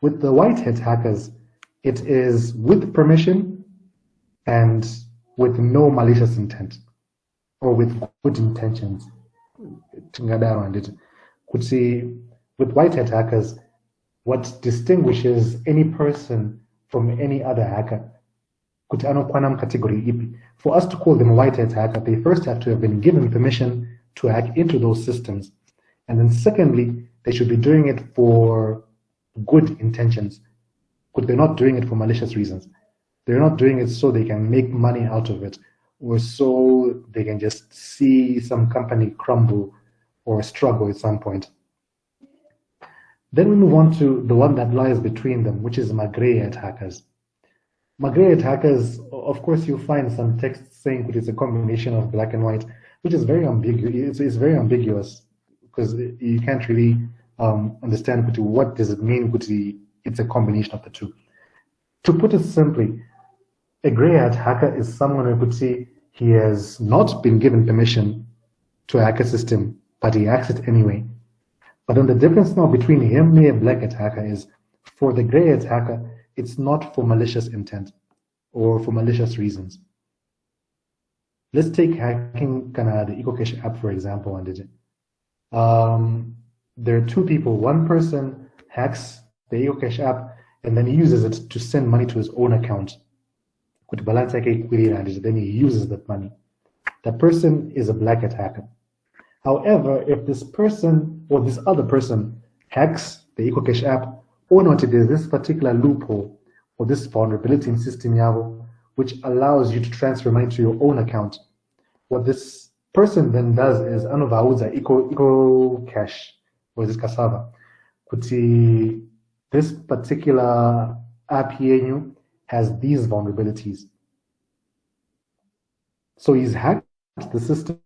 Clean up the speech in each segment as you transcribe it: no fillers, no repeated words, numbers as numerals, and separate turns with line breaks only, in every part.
With the white hat hackers, it is with permission and with no malicious intent or with good intentions. Could see with white hat hackers, what distinguishes any person from any other hacker, category. For us to call them a white hat hacker, they first have to have been given permission to hack into those systems. And then secondly, they should be doing it for good intentions. But they're not doing it for malicious reasons. They're not doing it so they can make money out of it or so they can just see some company crumble or struggle at some point. Then we move on to the one that lies between them, which is grey hat hackers. Grey hat hackers, of course, you'll find some text saying it's a combination of black and white, which is very ambiguous. It's very ambiguous because you can't really understand what does it mean. It's a combination of the two. To put it simply, a grey hat hacker is someone who could see he has not been given permission to hack a system, but he hacks it anyway. But then the difference now between him and a black hat hacker is for the grey hat hacker, it's not for malicious intent or for malicious reasons. Let's take hacking the EcoCache app, for example, there are two people. One person hacks the EcoCache app and then he uses it to send money to his own account. Then he uses that money. That person is a black hat hacker. However, if this person or this other person hacks the EcoCache app, or not, there's this particular loophole or this vulnerability in system Yavo, which allows you to transfer money to your own account. What this person then does is anovauza EcoCache or this cassava. This particular app here has these vulnerabilities. So he's hacked the system,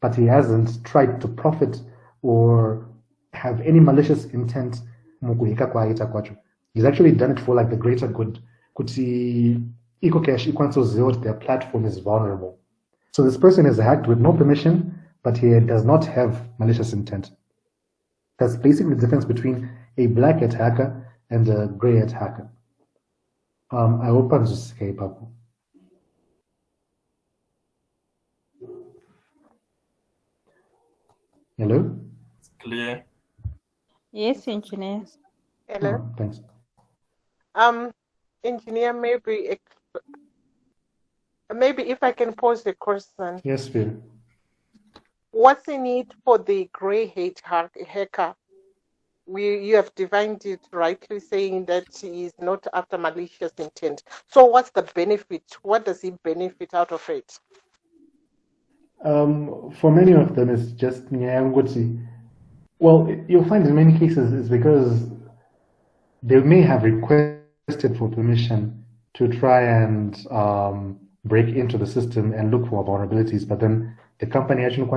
but he hasn't tried to profit or have any malicious intent. He's actually done it for the greater good. EcoCache their platform is vulnerable. So this person is hacked with no permission, but he does not have malicious intent. That's basically the difference between a black hat hacker and a grey hat hacker. I hope I'm just escape up. Hello?
It's clear.
Yes, engineer.
Hello.
Thanks.
Engineer, maybe if I can pose the question.
Yes, Phil.
What's in it for the grey hat hacker? You have defined it rightly, saying that he is not after malicious intent. So what's the benefit? What does he benefit out of it?
For many of them, it's just well, you'll find in many cases it's because they may have requested for permission to try and break into the system and look for vulnerabilities, but then the company actually we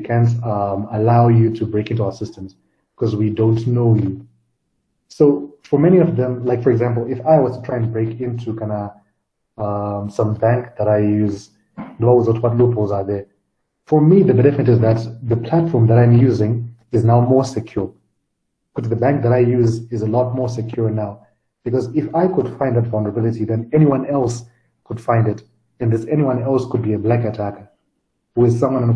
can't allow you to break into our systems because we don't know you. So for many of them, like for example, if I was to try and break into some bank that I use, what loopholes are there? For me, the benefit is that the platform that I'm using is now more secure. Because the bank that I use is a lot more secure now. Because if I could find that vulnerability, then anyone else could find it. And this anyone else could be a black attacker who is someone on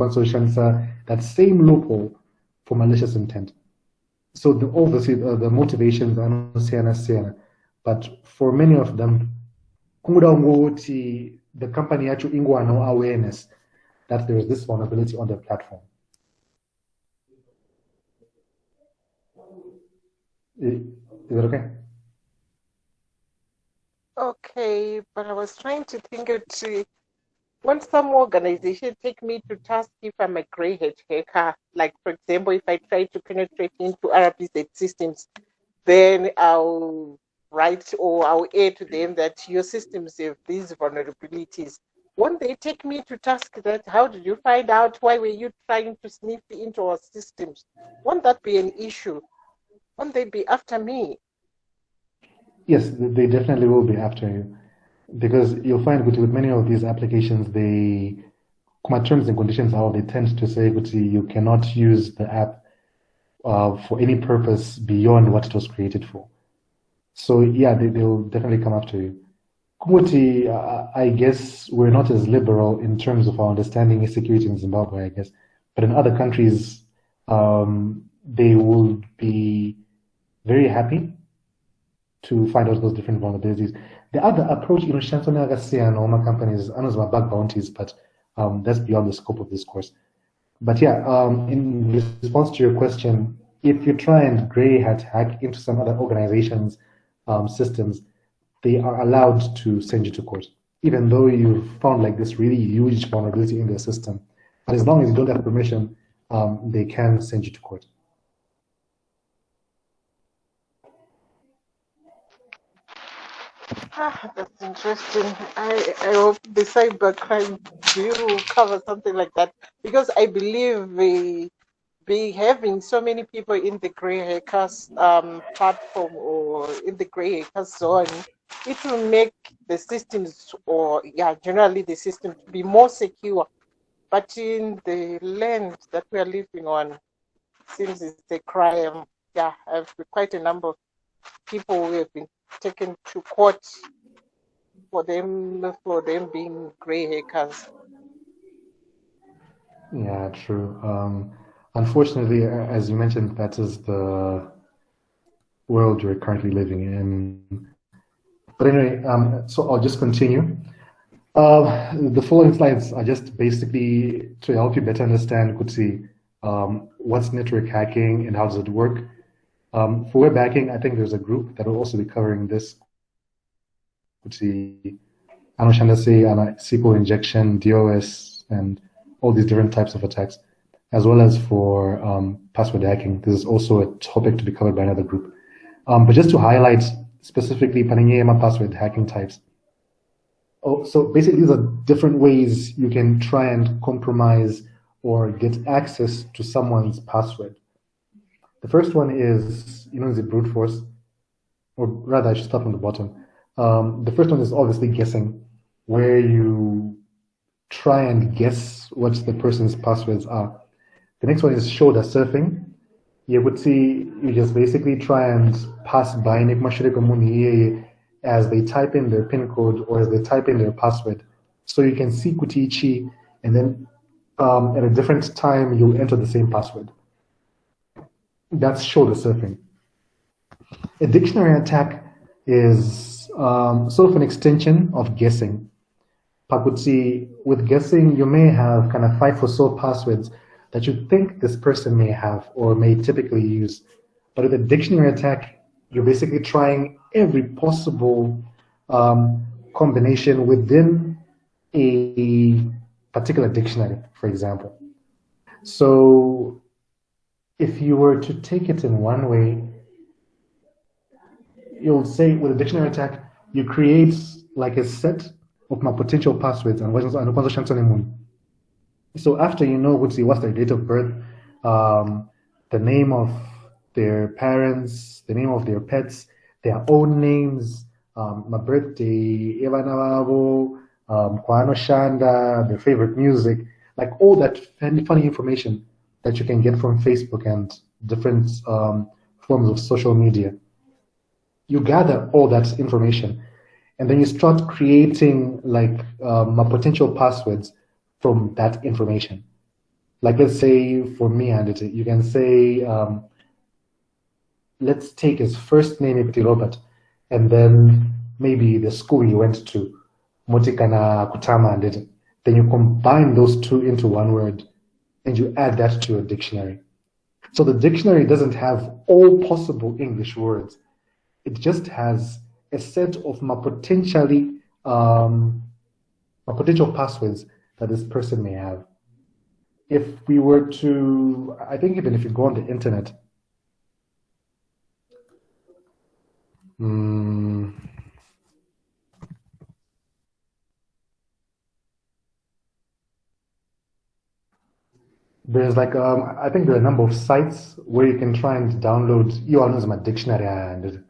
that same loophole for malicious intent. So obviously the motivations are not same, but for many of them, the company actually no awareness that there is this vulnerability on their platform. Is that okay?
Okay, but I was trying to think of when some organization take me to task if I'm a grey hat hacker, like for example, if I try to penetrate into RPZ systems, then I'll write or I'll add to them that your systems have these vulnerabilities. Won't they take me to task that how did you find out? Why were you trying to sniff into our systems? Won't that be an issue? Won't they be after me?
Yes, they definitely will be after you. Because you'll find with many of these applications, terms and conditions how they tend to say you cannot use the app for any purpose beyond what it was created for. So yeah, they'll definitely come after you. Kumuti, I guess we're not as liberal in terms of our understanding of security in Zimbabwe, I guess. But in other countries, they will be very happy to find out those different vulnerabilities. The other approach, Shansoni Agasiya and Oma companies, I know my bug bounties, but that's beyond the scope of this course. But yeah, in response to your question, if you try and gray hat hack into some other organizations' systems, they are allowed to send you to court, even though you've found like this really huge vulnerability in their system. But as long as you don't have permission, they can send you to court.
That's interesting. I hope the cybercrime bill covers something like that, because I believe be having so many people in the grey hackers platform or in the grey hackers zone, it will make the systems, or generally the system, to be more secure. But in the land that we are living on, seems it's a crime. Yeah, I've quite a number of people who have been taken to court for them being grey hackers.
Yeah, true. Unfortunately, as you mentioned, that is the world we're currently living in. But anyway, so I'll just continue. The following slides are just basically to help you better understand, Kutsi, what's network hacking and how does it work. For web hacking, I think there's a group that will also be covering this. Kutsi, SQL injection, DOS, and all these different types of attacks, as well as for password hacking. This is also a topic to be covered by another group. But just to highlight specifically Paningema password hacking types. So basically, these are different ways you can try and compromise or get access to someone's password. The first one is, the brute force, or rather, I should start from the bottom. The first one is obviously guessing, where you try and guess what the person's passwords are. The next one is shoulder surfing. You would see, you just basically try and pass by as they type in their PIN code or as they type in their password. So you can see Kutichi, and then at a different time, you'll enter the same password. That's shoulder surfing. A dictionary attack is sort of an extension of guessing. Pakutsi, with guessing, you may have kind of 5 or so passwords that you think this person may have or may typically use. But with a dictionary attack, you're basically trying every possible combination within a particular dictionary, for example. So if you were to take it in one way, you'll say with a dictionary attack, you create like a set of my potential passwords and so after you know what's their date of birth, the name of their parents, the name of their pets, their own names, my birthday, Evanawabo, Kwano Shanda, their favorite music, like all that funny information that you can get from Facebook and different forms of social media. You gather all that information, and then you start creating like my potential passwords from that information. Like let's say for me, and you can say, let's take his first name, Robert, and then maybe the school he went to, Motikana Kutama, and then you combine those two into one word, and you add that to a dictionary. So the dictionary doesn't have all possible English words. It just has a set of my potential passwords that this person may have. If we were to, I think even if you go on the internet, there's like, I think there are a number of sites where you can try and download my dictionary, and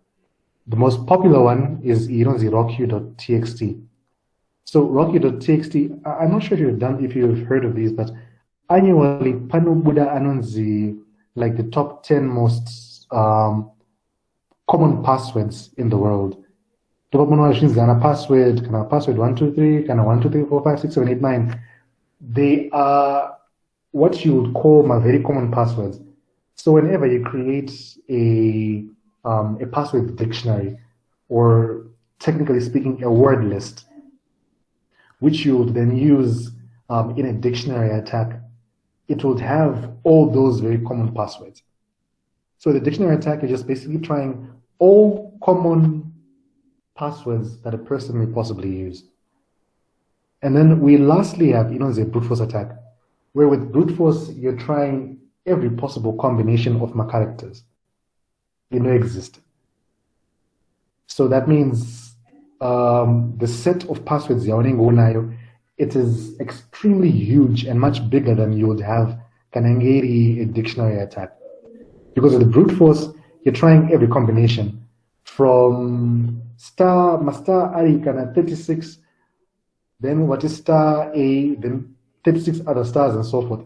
the most popular one is rocky.txt. So rocky.txt, I'm not sure if you've heard of these, but annually panobuda anonzi like the top 10 most common passwords in the world. Password, kind of password 123, kind of 123456789. They are what you would call my very common passwords. So whenever you create a password dictionary, or technically speaking, a word list, which you would then use in a dictionary attack, it would have all those very common passwords. So the dictionary attack is just basically trying all common passwords that a person may possibly use. And then we lastly have, the brute force attack, where with brute force, you're trying every possible combination of my characters exist. So that means the set of passwords it is extremely huge and much bigger than you would have a dictionary attack. Because of the brute force, you're trying every combination from star I kana 36, then what is star A, then 36 other stars and so forth.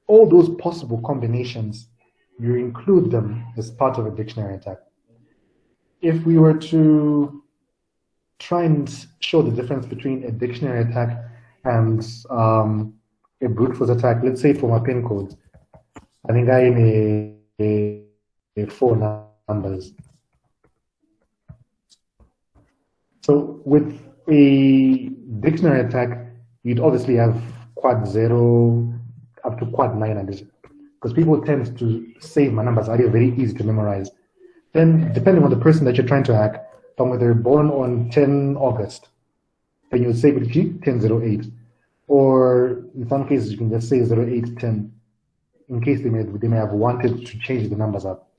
All those possible combinations, you include them as part of a dictionary attack. If we were to try and show the difference between a dictionary attack and a brute force attack, let's say for my pin code, I think I need a 4 numbers. So with a dictionary attack, you'd obviously have quad 0 up to quad 9, because people tend to save my numbers. Are very easy to memorize. Then, depending on the person that you're trying to hack, whether they're born on 10 August, then you would say 1008. Or in some cases, you can just say 0810, in case they may have wanted to change the numbers up.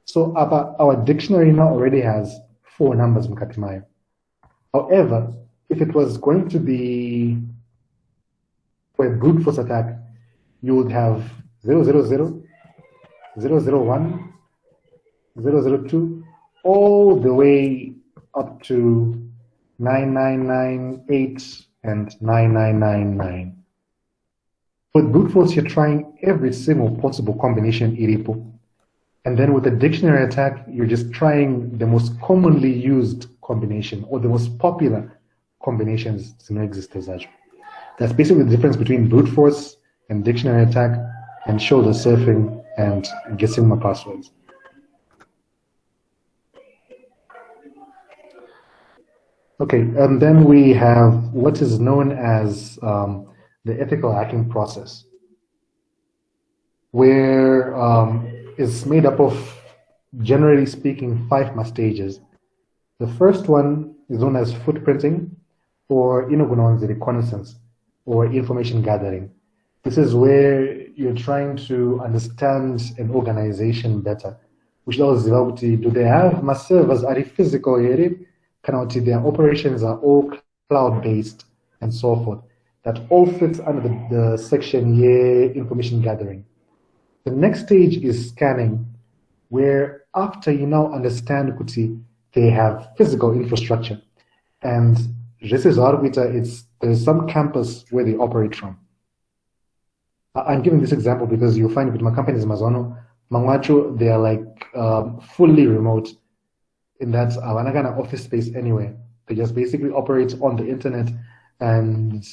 So our dictionary now already has 4 numbers in Katimayo. However, if it was going to be for a brute force attack, you would have 000, 001, 002, all the way up to 9998 and 9999. With brute force, you're trying every single possible combination iripo. And then with a dictionary attack, you're just trying the most commonly used combination or the most popular combinations that exist as well. That's basically the difference between brute force and dictionary attack and shoulder surfing and guessing my passwords. Okay, and then we have what is known as the ethical hacking process, where it's made up of, generally speaking, 5 stages. The first one is known as footprinting, or reconnaissance, or information gathering. This is where you're trying to understand an organization better. Do they have my servers? Are they physical? Their operations are all cloud-based and so forth. That all fits under the section information gathering. The next stage is scanning, where after you now understand they have physical infrastructure. And this is there's some campus where they operate from. I'm giving this example because you'll find with my companies Mazono, Mangwacho, they are like fully remote in that Awanagana office space anyway. They just basically operate on the internet and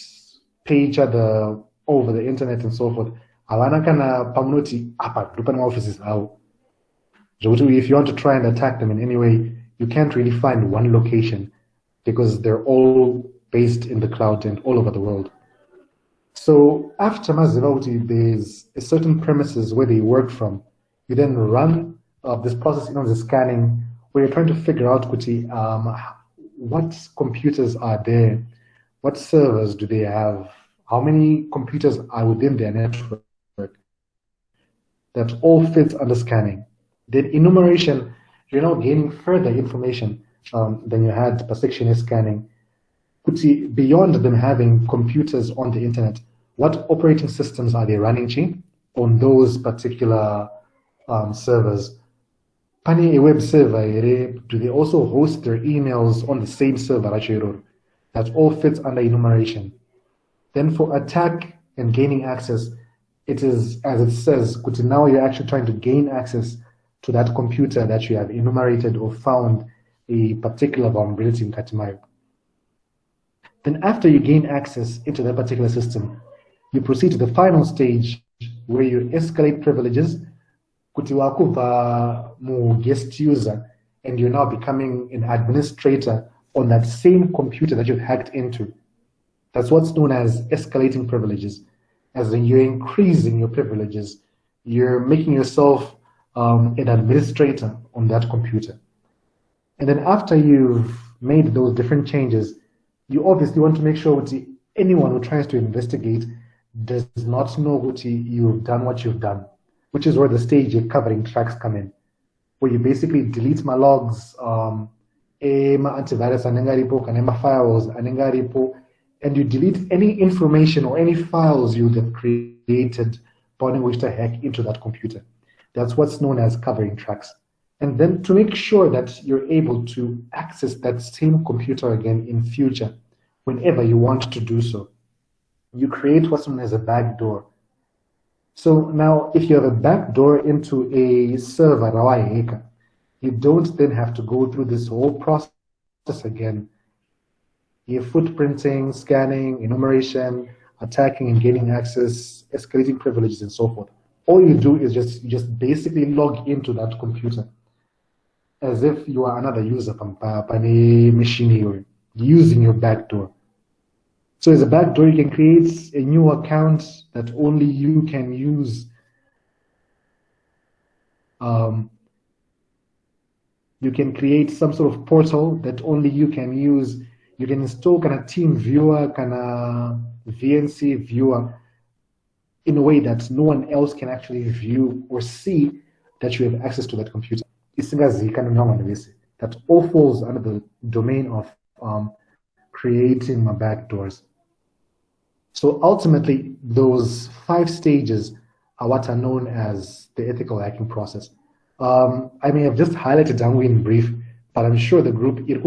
pay each other over the internet and so forth. Awanagana pamunoti apa dupan offices out. If you want to try and attack them in any way, you can't really find one location because they're all based in the cloud and all over the world. So after Mazivauti, there's a certain premises where they work from. You then run this process, the scanning, where you're trying to figure out what computers are there, what servers do they have, how many computers are within their network. That all fits under scanning. Then enumeration, you're now gaining further information than you had per section scanning. Beyond them having computers on the internet, what operating systems are they running on those particular servers? Pani a web server, do they also host their emails on the same server? That all fits under enumeration. Then for attack and gaining access, it is, as it says, now you're actually trying to gain access to that computer that you have enumerated or found a particular vulnerability in Katimayo. Then after you gain access into that particular system, you proceed to the final stage where you escalate privileges kuti wakuva mu guest user and you're now becoming an administrator on that same computer that you've hacked into. That's what's known as escalating privileges. As in you're increasing your privileges, you're making yourself an administrator on that computer. And then after you've made those different changes, you obviously want to make sure that anyone who tries to investigate does not know that you've done what you've done, which is where the stage you're covering tracks come in, where you basically delete my logs, ma antivirus anengaripo, kanema firewalls anengaripo, and you delete any information or any files you have created upon which to hack into that computer. That's what's known as covering tracks. And then to make sure that you're able to access that same computer again in future, whenever you want to do so, you create what's known as a backdoor. So now, if you have a backdoor into a server, you don't then have to go through this whole process again. You're footprinting, scanning, enumeration, attacking and gaining access, escalating privileges, and so forth. All you do is just basically log into that computer as if you are another user from any machine here, using your backdoor. So as a backdoor, you can create a new account that only you can use. You can create some sort of portal that only you can use. You can install kind of team viewer, kind of VNC viewer in a way that no one else can actually view or see that you have access to that computer. That all falls under the domain of creating my backdoors. So ultimately, those 5 stages are what are known as the ethical hacking process. I may have just highlighted them in brief, but I'm sure the group, the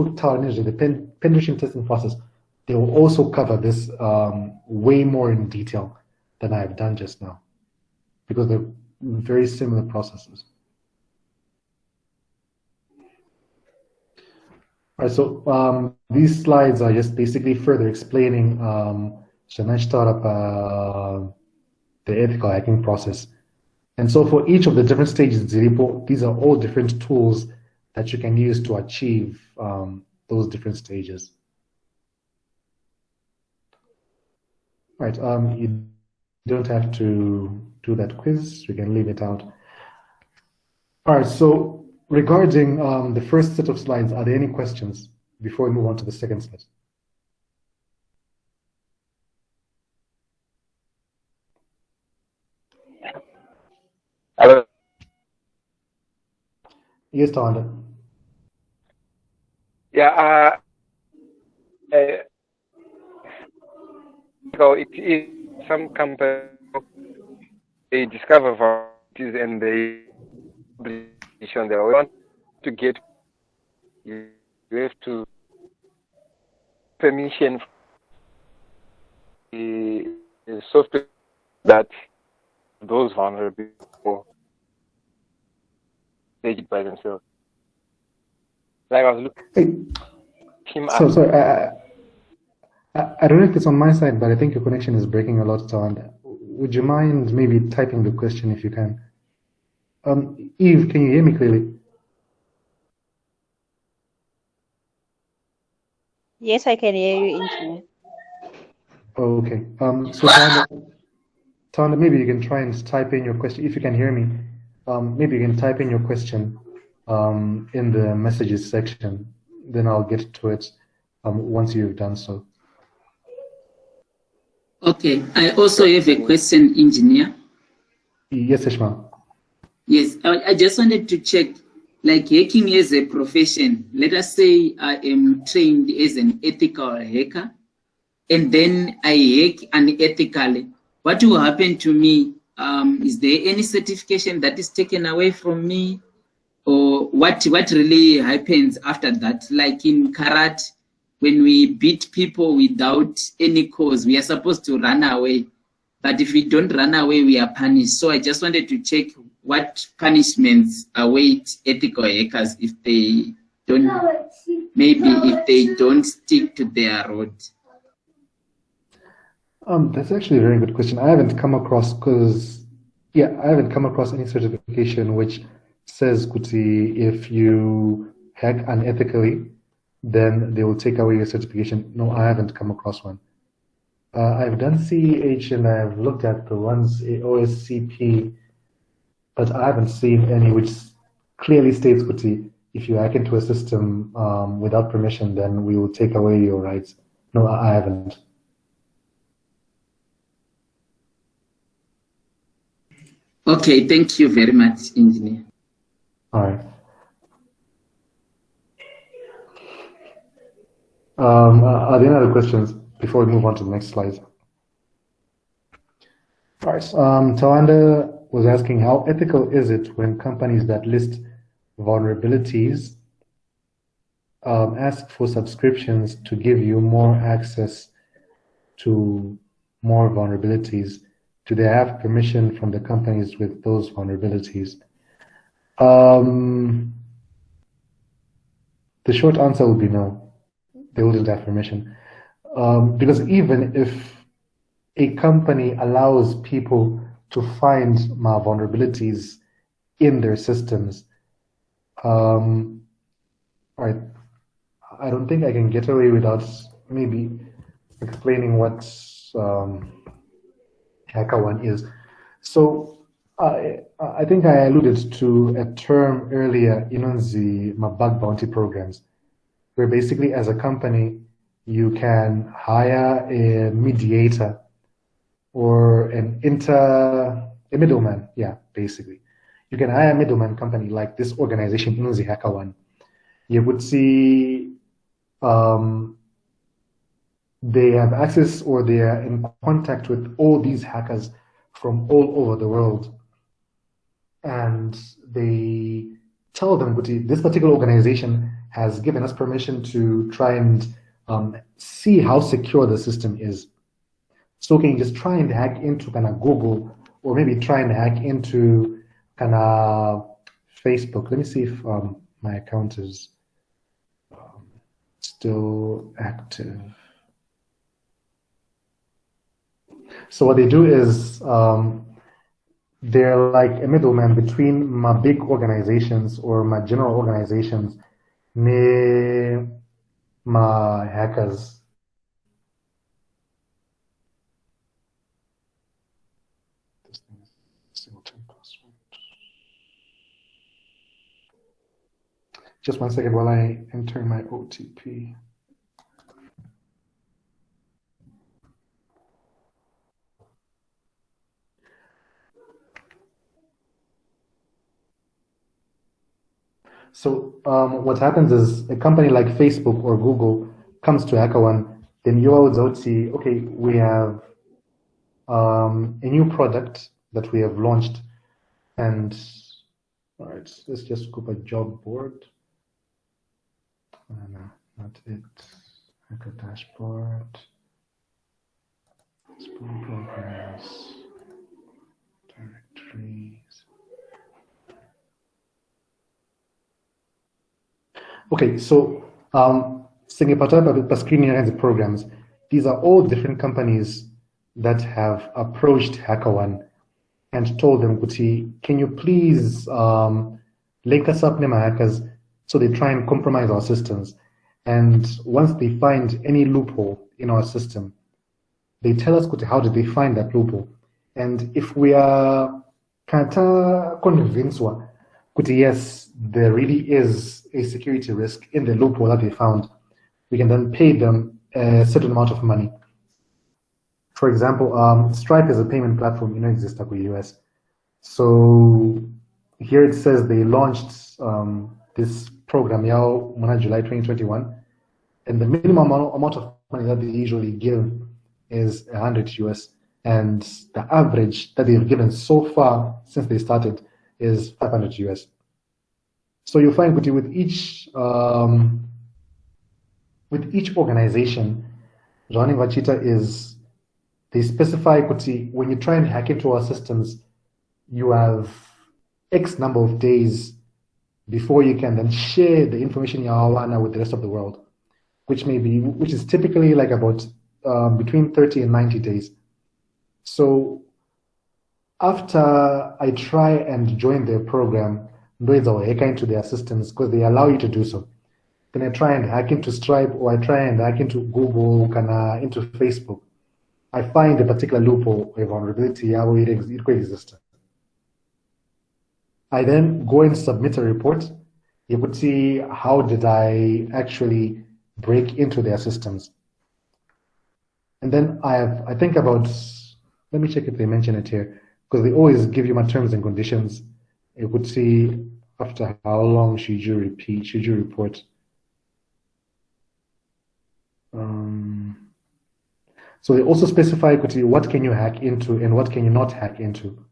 penetration testing process, they will also cover this way more in detail than I have done just now, because they're very similar processes. All right, so these slides are just basically further explaining the ethical hacking process. And so for each of the different stages of the report, these are all different tools that you can use to achieve those different stages. All right, you don't have to do that quiz, you can leave it out. All right, so regarding the first set of slides, are there any questions before we move on to the second slide?
Hello.
Yes, Tawanda.
Yeah, so it is some company, they discover vulnerabilities and they publish on their own. To get, you have to permission the software that those vulnerabilities they did by themselves. Like I was looking.
So sorry, I don't know if it's on my side, but I think your connection is breaking a lot. So, would you mind maybe typing the question if you can? Eve, can you hear me clearly?
Yes, I can hear you, Engineer.
Oh, okay. So Tawanda, maybe you can try and type in your question if you can hear me. Maybe you can type in your question in the messages section. Then I'll get to it once you've done so.
Okay, I also have a question, Engineer.
Yes, Ishmael.
Yes, I just wanted to check, like hacking as a profession. Let us say I am trained as an ethical hacker, and then I hack unethically. What will happen to me? Is there any certification that is taken away from me? Or what really happens after that? Like in karate, when we beat people without any cause, we are supposed to run away. but if we don't run away, we are punished. So I just wanted to check what punishments await ethical hackers if they don't, maybe if they don't stick to their road.
That's actually a very good question. I haven't come across any certification which says kuti if you hack unethically, then they will take away your certification. No, I haven't come across one. I've done CEH and I've looked at the ones OSCP, but I haven't seen any which clearly states kuti if you hack into a system without permission, then we will take away your rights. No, I haven't.
Okay, thank you very much, Engineer.
All right. Are there any other questions before we move on to the next slide? All right. Tawanda was asking, how ethical is it when companies that list vulnerabilities ask for subscriptions to give you more access to more vulnerabilities? Do they have permission from the companies with those vulnerabilities? The short answer would be no. They wouldn't have permission. Because even if a company allows people to find vulnerabilities in their systems, all right, I don't think I can get away without maybe explaining what HackerOne is. So I think I alluded to a term earlier in the bug bounty programs, where basically as a company, you can hire a mediator or a middleman. Yeah, basically. You can hire a middleman company like this organization, the HackerOne. You would see they have access or they are in contact with all these hackers from all over the world. And they tell them, this particular organization has given us permission to try and see how secure the system is. So can you just try and hack into kind of Google, or maybe try and hack into kind of Facebook. Let me see if my account is still active. So what they do is they're like a middleman between my big organizations or my general organizations and my hackers. This thing is singleton password. Just 1 second while I enter my OTP. So what happens is a company like Facebook or Google comes to HackerOne, then you would see, okay, we have a new product that we have launched, and all right, let's just go by job board. No, not it. Hacker dashboard. Spoon programs. Directories. Okay, so Singapore screening and the programs, these are all different companies that have approached HackerOne and told them, can you please link us up, Nema hackers, so they try and compromise our systems. And once they find any loophole in our system, they tell us, how did they find that loophole? And if we are convinced, yes, there really is a security risk in the loophole that they found, we can then pay them a certain amount of money. For example, Stripe is a payment platform in the US. So here it says they launched this program in July 2021, and the minimum amount of money that they usually give is 100 US, and the average that they've given so far since they started is 500 US. So you find with each organization, Johnny Vachita is they specify kuti, when you try and hack into our systems, you have X number of days before you can then share the information you have with the rest of the world, which is typically like about between 30 and 90 days. So after I try and join their program, I'll hack into their systems because they allow you to do so. Then I try and hack into Stripe, or I try and hack into Google, into Facebook. I find a particular loophole or vulnerability where it could exist. I then go and submit a report. You could see how did I actually break into their systems. And then I think about, let me check if they mention it here, because they always give you my terms and conditions. You could see after how long should you report. So they also specify what can you hack into and what can you not hack into.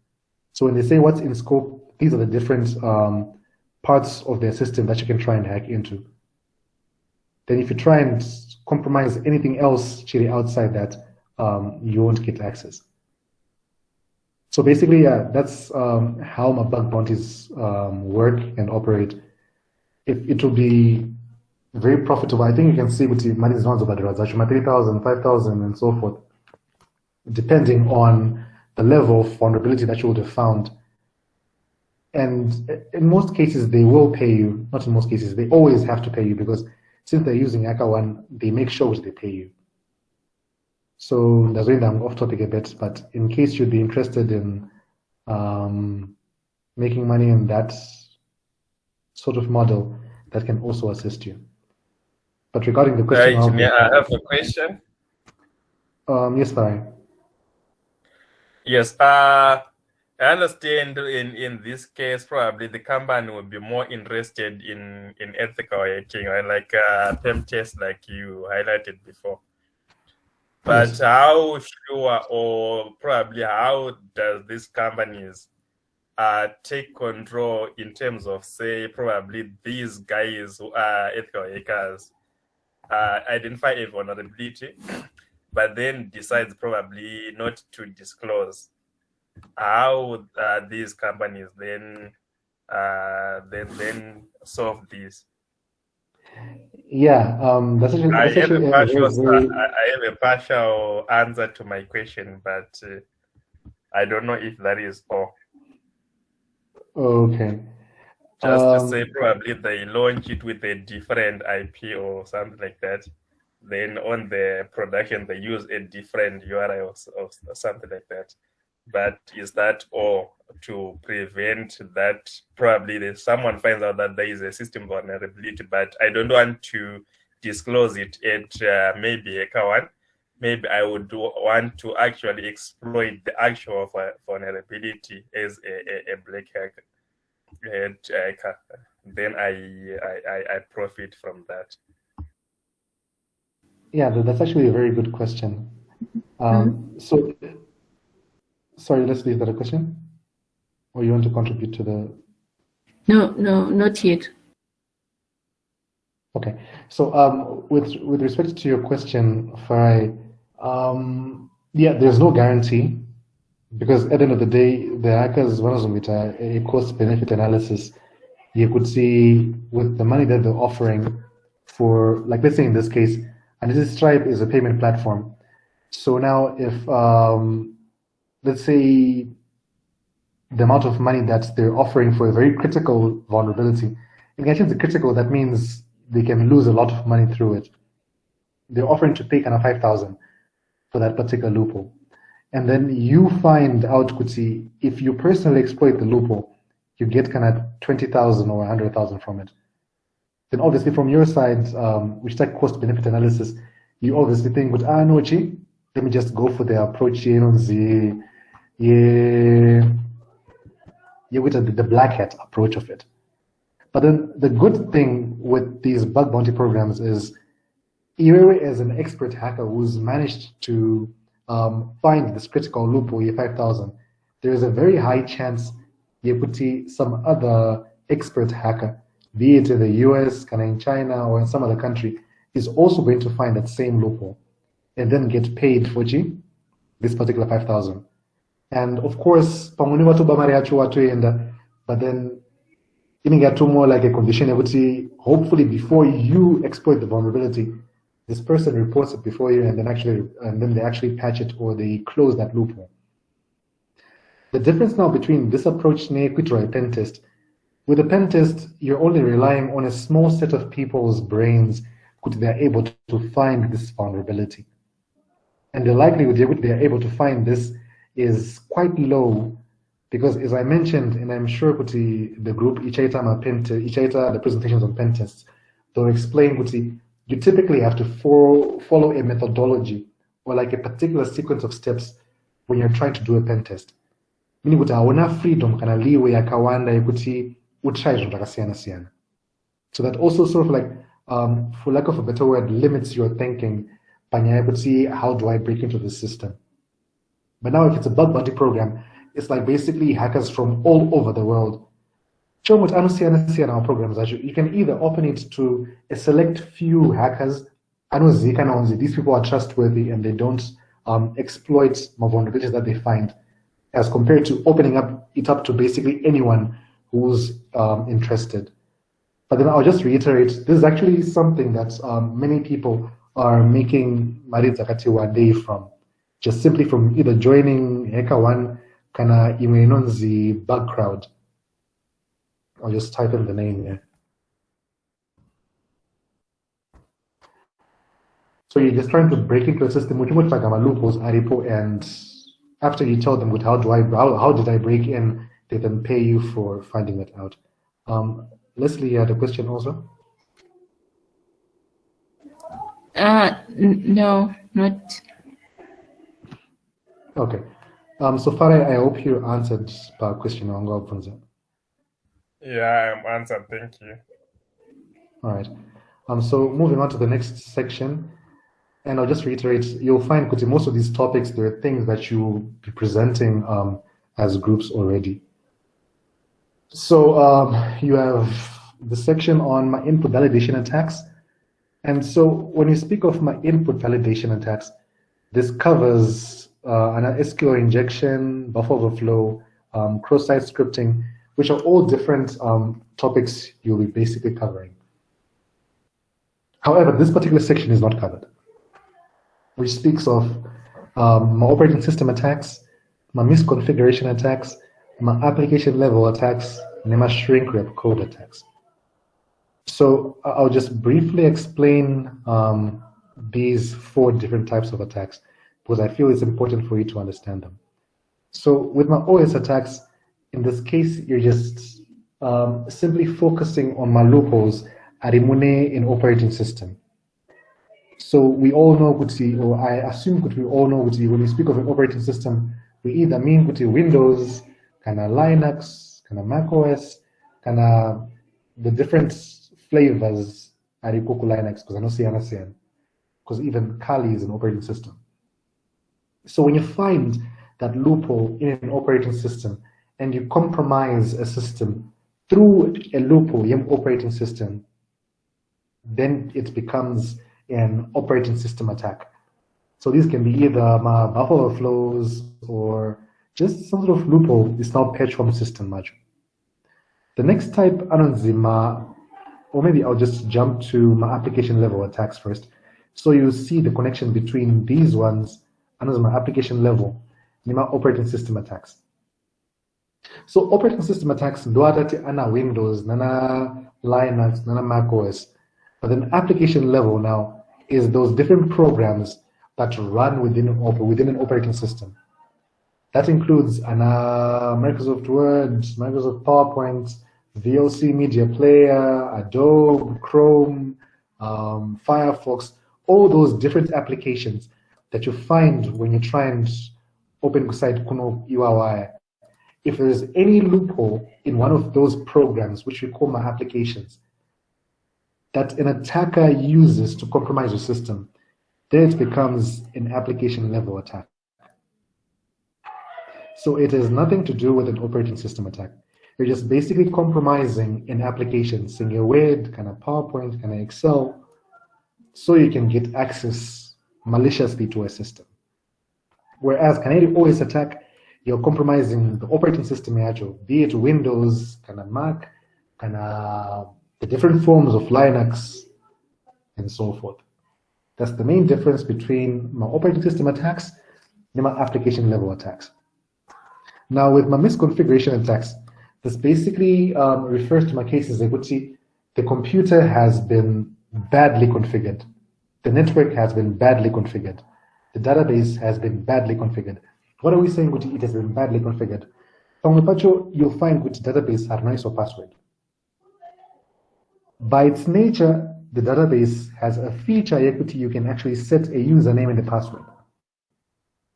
So when they say what's in scope, these are the different parts of their system that you can try and hack into. Then if you try and compromise anything else outside that, you won't get access. So basically, that's how my bug bounties work and operate. It will be very profitable. I think you can see with money is not about the transaction, 3,000, 5,000, and so forth, depending on the level of vulnerability that you would have found. And in most cases, they will pay you. Not in most cases, they always have to pay you, because since they're using HackerOne, they make sure that they pay you. So that's why I'm off topic a bit, but in case you'd be interested in making money in that sort of model, that can also assist you. But regarding the question of...
I have a question.
Yes, Farai.
Yes, I understand in this case, probably the company will be more interested in ethical hacking, right? Like pen test, like you highlighted before. But yes, how sure, or probably how does these companies take control in terms of, say, probably these guys who are ethical hackers identify a vulnerability, but then decides probably not to disclose? How these companies then solve this?
Yeah, that's actually,
I have a partial answer to my question, but I don't know if that is all.
Okay.
Just to say, probably they launch it with a different IP or something like that. Then on the production, they use a different URL or something like that. But is that all to prevent that? Probably someone finds out that there is a system vulnerability, but I don't want to disclose it at maybe HackerOne. Maybe I would want to actually exploit the actual vulnerability as a black hacker. Then I profit from that.
Yeah, that's actually a very good question. So, sorry, Leslie, is that a question? Or you want to contribute to the...
No, not yet.
Okay. So with respect to your question, Farai, yeah, there's no guarantee, because at the end of the day, the hackers, one of them with a cost-benefit analysis, you could see with the money that they're offering for, like, let's say in this case, and this Stripe is a payment platform. So now if, let's say, the amount of money that they're offering for a very critical vulnerability, in the critical, that means they can lose a lot of money through it. They're offering to pay kind of 5,000 for that particular loophole. And then you find out, Kutsi, if you personally exploit the loophole, you get kind of 20,000 or 100,000 from it. Then obviously from your side, which is like cost-benefit analysis, you obviously think, but no, let me just go for the approach with the black hat approach of it. But then the good thing with these bug bounty programs is, you as an expert hacker who's managed to find this critical loophole, 5,000, there is a very high chance you could see some other expert hacker, be it in the US, kind of in China, or in some other country, is also going to find that same loophole and then get paid for this particular 5,000. And of course, but then you get to more like a condition, I would say, hopefully before you exploit the vulnerability, this person reports it before you, and then they actually patch it or they close that loophole. The difference now between this approach and a pen test, with a pen test, you're only relying on a small set of people's brains which they're able to find this vulnerability. And the likelihood that they're able to find this is quite low, because as I mentioned, and I'm sure the group, the presentations on pen tests, they'll explain, you typically have to follow a methodology or like a particular sequence of steps when you're trying to do a pen test. Meaning kuti hauna freedom kana leeway yakawanda yekuti utry zvinhu zvakasiyana-siyana. So that also sort of like, for lack of a better word, limits your thinking panyaya yekuti how do I break into the system. But now if it's a bug bounty program, it's like basically hackers from all over the world. Our programs, you can either open it to a select few hackers. These people are trustworthy and they don't exploit vulnerabilities that they find, as compared to opening it up to basically anyone who's interested. But then I'll just reiterate, this is actually something that many people are making Maritza Katiwa Day from, just simply from either joining HackerOne, kana imenonzi bug crowd. I'll just type in the name here. So you're just trying to break into a system which looks like a loopholes aripo, and after you tell them how did I break in, they then pay you for finding it out. Leslie, you had a question also?
No, not.
Okay. So Farah, I hope you answered the question on Punza.
Yeah, I'm answered. Thank you.
All right. So moving on to the next section, and I'll just reiterate, you'll find most of these topics, there are things that you'll be presenting as groups already. So you have the section on my input validation attacks. And so when you speak of my input validation attacks, this covers an SQL injection, buffer overflow, cross-site scripting, which are all different topics you'll be basically covering. However, this particular section is not covered, which speaks of my operating system attacks, my misconfiguration attacks, my application level attacks, and my shrink wrap code attacks. So I'll just briefly explain these 4 different types of attacks, because I feel it's important for you to understand them. So with my OS attacks, in this case, you're just simply focusing on my loopholes arimune in operating system. So we all know, or I assume we all know, when we speak of an operating system, we either mean Windows, kind of Linux, kind of Mac OS, kind of the different flavors arikuku Linux, because even Kali is an operating system. So when you find that loophole in an operating system and you compromise a system through a loophole in operating system, then it becomes an operating system attack. So these can be either buffer overflows or just some sort of loophole. It's now patch from system module. The next type, anonzima, or maybe I'll just jump to my application level attacks first. So you see the connection between these ones, anonzima application level, and my operating system attacks. So operating system attacks, ndoatati ana Windows, nana Linux, nana Mac OS. But then application level now is those different programs that run within an operating system. That includes Microsoft Word, Microsoft PowerPoint, VLC Media Player, Adobe, Chrome, Firefox, all those different applications that you find when you try and open site Kuno URI. If there is any loophole in one of those programs, which we call my applications, that an attacker uses to compromise your system, then it becomes an application level attack. So it has nothing to do with an operating system attack. You're just basically compromising an application, saying Word, kind of PowerPoint, kind of Excel, so you can get access maliciously to a system. Whereas can always attack, you're compromising the operating system yacho, be it Windows, kind of Mac, kind of the different forms of Linux, and so forth. That's the main difference between my operating system attacks and my application level attacks. Now with my misconfiguration attacks, this basically refers to my cases in which the computer has been badly configured. The network has been badly configured. The database has been badly configured. What are we saying which it has been badly configured? You'll find which database has no ISO password. By its nature, the database has a feature equity you can actually set a username and a password.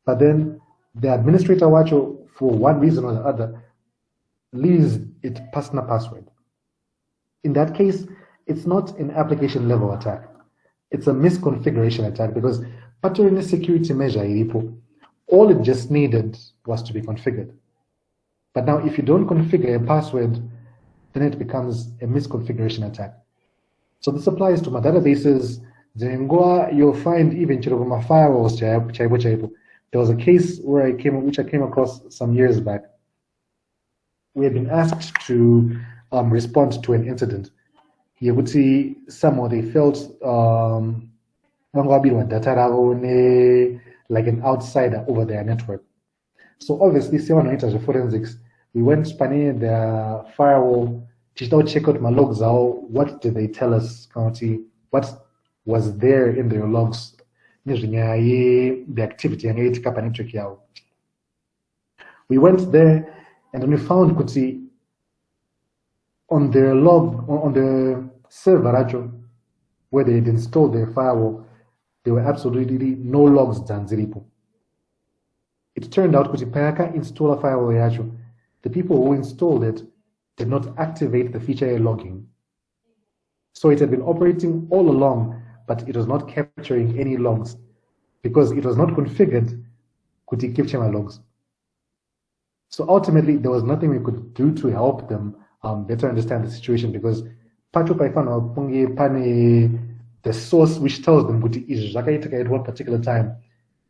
But then the administrator wacho, for one reason or the other, leaves its personal password. In that case, it's not an application level attack. It's a misconfiguration attack because in a security measure, all it just needed was to be configured. But now if you don't configure a password, then it becomes a misconfiguration attack. So this applies to my databases. You'll find even my firewalls. There was a case where which I came across some years back. We had been asked to respond to an incident. You would see somehow they felt like an outsider over their network. So obviously, as a forensics, we went spanning the firewall, to check out my logs out. What did they tell us? What was there in their logs? The activity and we went there and we found on their log on the server where they had installed their firewall, there were absolutely no logs done. It turned out that install a firewall, the people who installed it did not activate the feature logging. So it had been operating all along, but it was not capturing any logs because it was not configured to capture my logs. So ultimately, there was nothing we could do to help them better understand the situation because the source which tells them at one particular time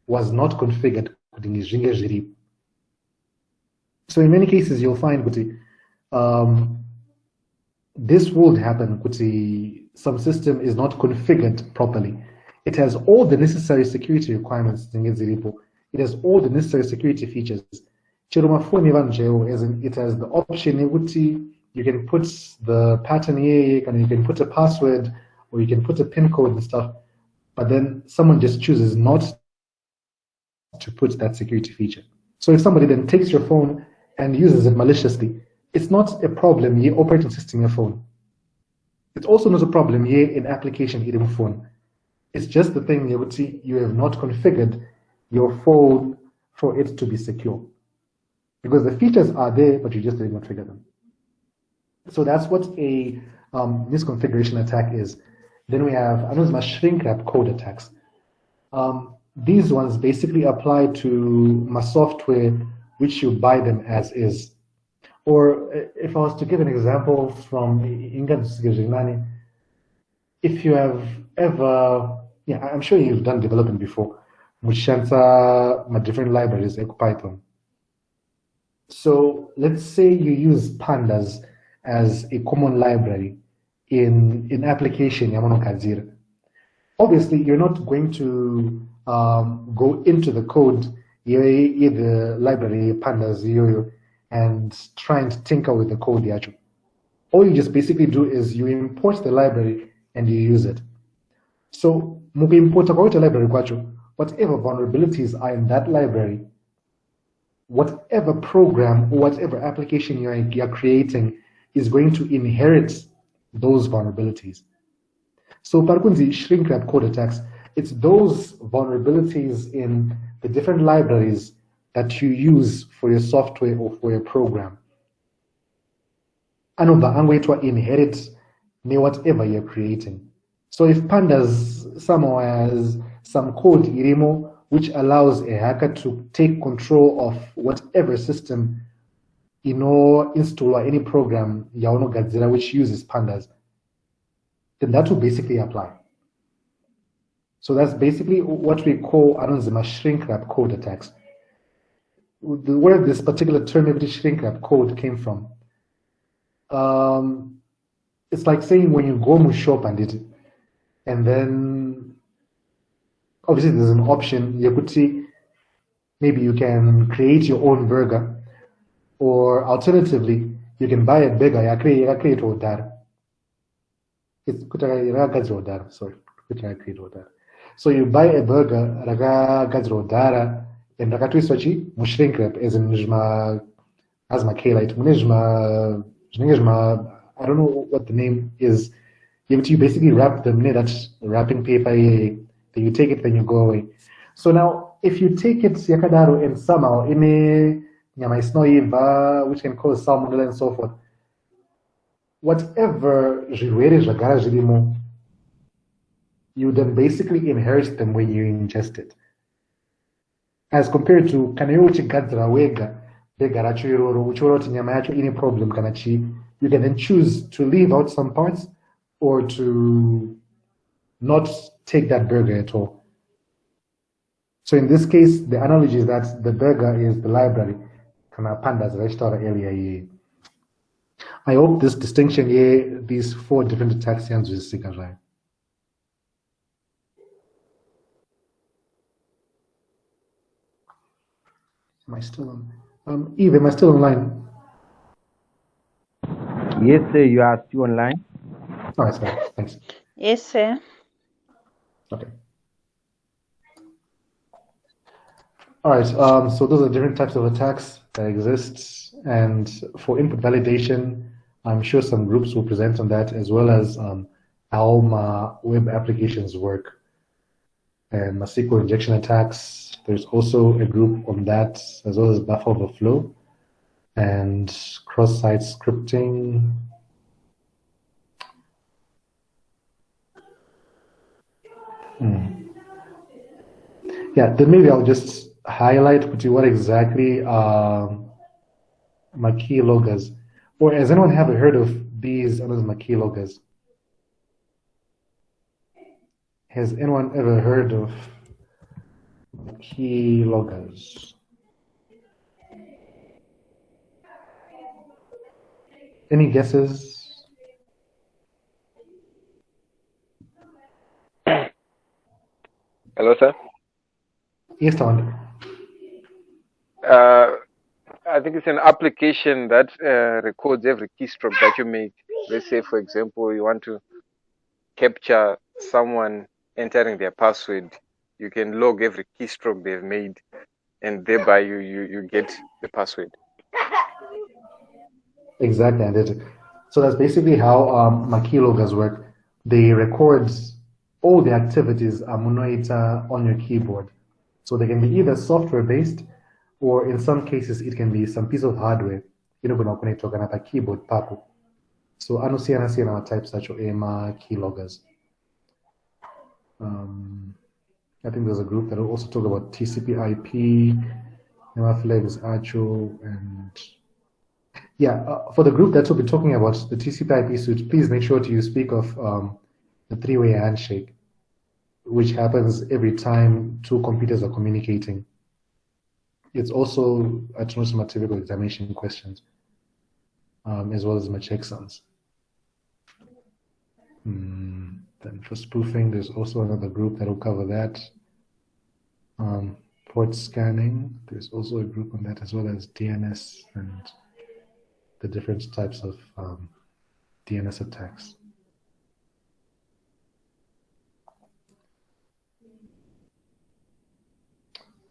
was not configured. So in many cases, you'll find this would happen. Some system is not configured properly. It has all the necessary security requirements. It has all the necessary security features. It has the option you can put the pattern here, and you can put a password, or you can put a PIN code and stuff. But then someone just chooses not to put that security feature. So if somebody then takes your phone and uses it maliciously, it's not a problem here operating system your phone. It's also not a problem here in application in phone. It's just the thing you would see you have not configured your phone for it to be secure. Because the features are there, but you just didn't configure them. So that's what a misconfiguration attack is. Then we have shrink wrap code attacks. These ones basically apply to my software which you buy them as is. Or if I was to give an example from Ingan, if you have ever, I'm sure you've done development before, which my different libraries like Python. So let's say you use pandas as a common library in application Yamanokazir. Obviously, you're not going to go into the code, the library pandas, and try and tinker with the code. All you just basically do is you import the library and you use it. So, import a library, whatever vulnerabilities are in that library, whatever program or whatever application you're creating is going to inherit those vulnerabilities. So Parkunzi shrink wrap code attacks, it's those vulnerabilities in the different libraries that you use for your software or for your program. Anoba angwetwa inherit whatever you're creating. So if pandas somehow has some code irimo which allows a hacker to take control of whatever system install or any program Godzilla which uses pandas, then that will basically apply. So that's basically what we call shrink wrap code attacks. where this particular term equity shrink wrap code came from. It's like saying when you go to shop and then obviously there's an option. You could see maybe you can create your own burger, or alternatively you can buy a burger. You create order. It's sorry. So you buy a burger, rakagadzirwa kudhara, and rakatoiswa mushrink wrap, as in as Keylight, I don't know what the name is. You basically wrap them in that wrapping paper, then you take it, then you go away. So now, if you take it yakadaro and somehow in nyama isnoiva, which can cause salmonella and so forth, whatever zvirwere zvagara zvirimo, you then basically inherit them when you ingest it. As compared to kana iwe uchigadzira wega bega racho iroro uchiona kuti nyama yacho ine problem kana chii, you can then choose to leave out some parts or to not take that burger at all. So in this case, the analogy is that the burger is the library. Kana pandas restaurant area. I hope this distinction here, these 4 different attacks, is right. Am I still on? Eve, am I still online?
Yes, sir, you are still online.
All right, sir. Thanks.
Yes, sir.
Okay. All right. So those are different types of attacks that exist, and for input validation, I'm sure some groups will present on that, as well as how my web applications work and MySQL injection attacks. There's also a group on that, as well as buffer overflow and cross-site scripting. Yeah, then maybe I'll just highlight with you what exactly my keyloggers, or has anyone ever heard of these as my keyloggers? Has anyone ever heard of keyloggers? Any guesses?
Hello, sir.
Yes, Tom.
I think it's an application that records every keystroke that you make. Let's say, for example, you want to capture someone entering their password. You can log every keystroke they've made, and thereby you get the password.
Exactly, and so that's basically how my keyloggers work. They record all the activities on your keyboard. So they can be either software-based, or in some cases it can be some piece of hardware. A keyboard papo. So anosiyana types such as keyloggers. I think there's a group that will also talk about TCP/IP, flags, ACHO, and for the group that will be talking about the TCP/IP suite, please make sure you speak of the 3-way handshake, which happens every time 2 computers are communicating. It's also my typical examination questions, as well as my checksums. Then for spoofing, there's also another group that will cover that. Port scanning, there's also a group on that, as well as DNS and the different types of DNS attacks.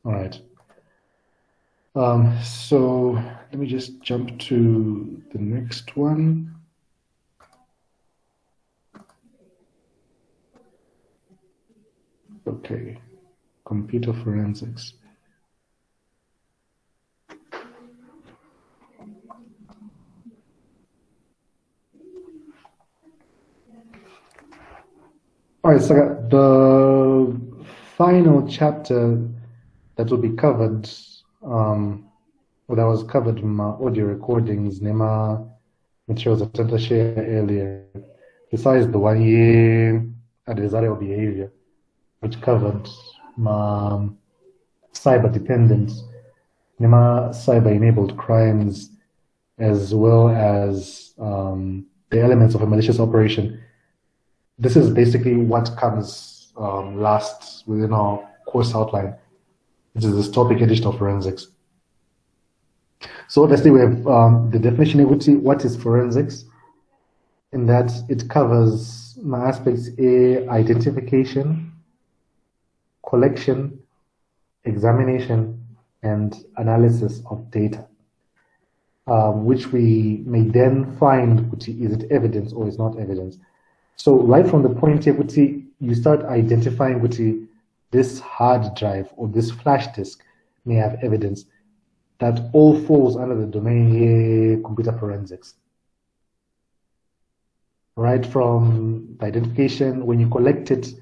All right. So let me just jump to the next one. Okay, computer forensics. All right, so the final chapter that will be covered, that was covered in my audio recordings, NEMA materials that I shared earlier, besides the 1 year adversarial behavior, which covered my cyber dependence, nema cyber-enabled crimes, as well as the elements of a malicious operation. This is basically what comes last within our course outline, which is this topic digital forensics. So obviously we have the definition equity, what is forensics? In that it covers aspects A, identification, collection, examination, and analysis of data, which we may then find, is it evidence or is not evidence. So right from the point equity, you start identifying this hard drive or this flash disk may have evidence. That all falls under the domain computer forensics. Right from the identification, when you collect it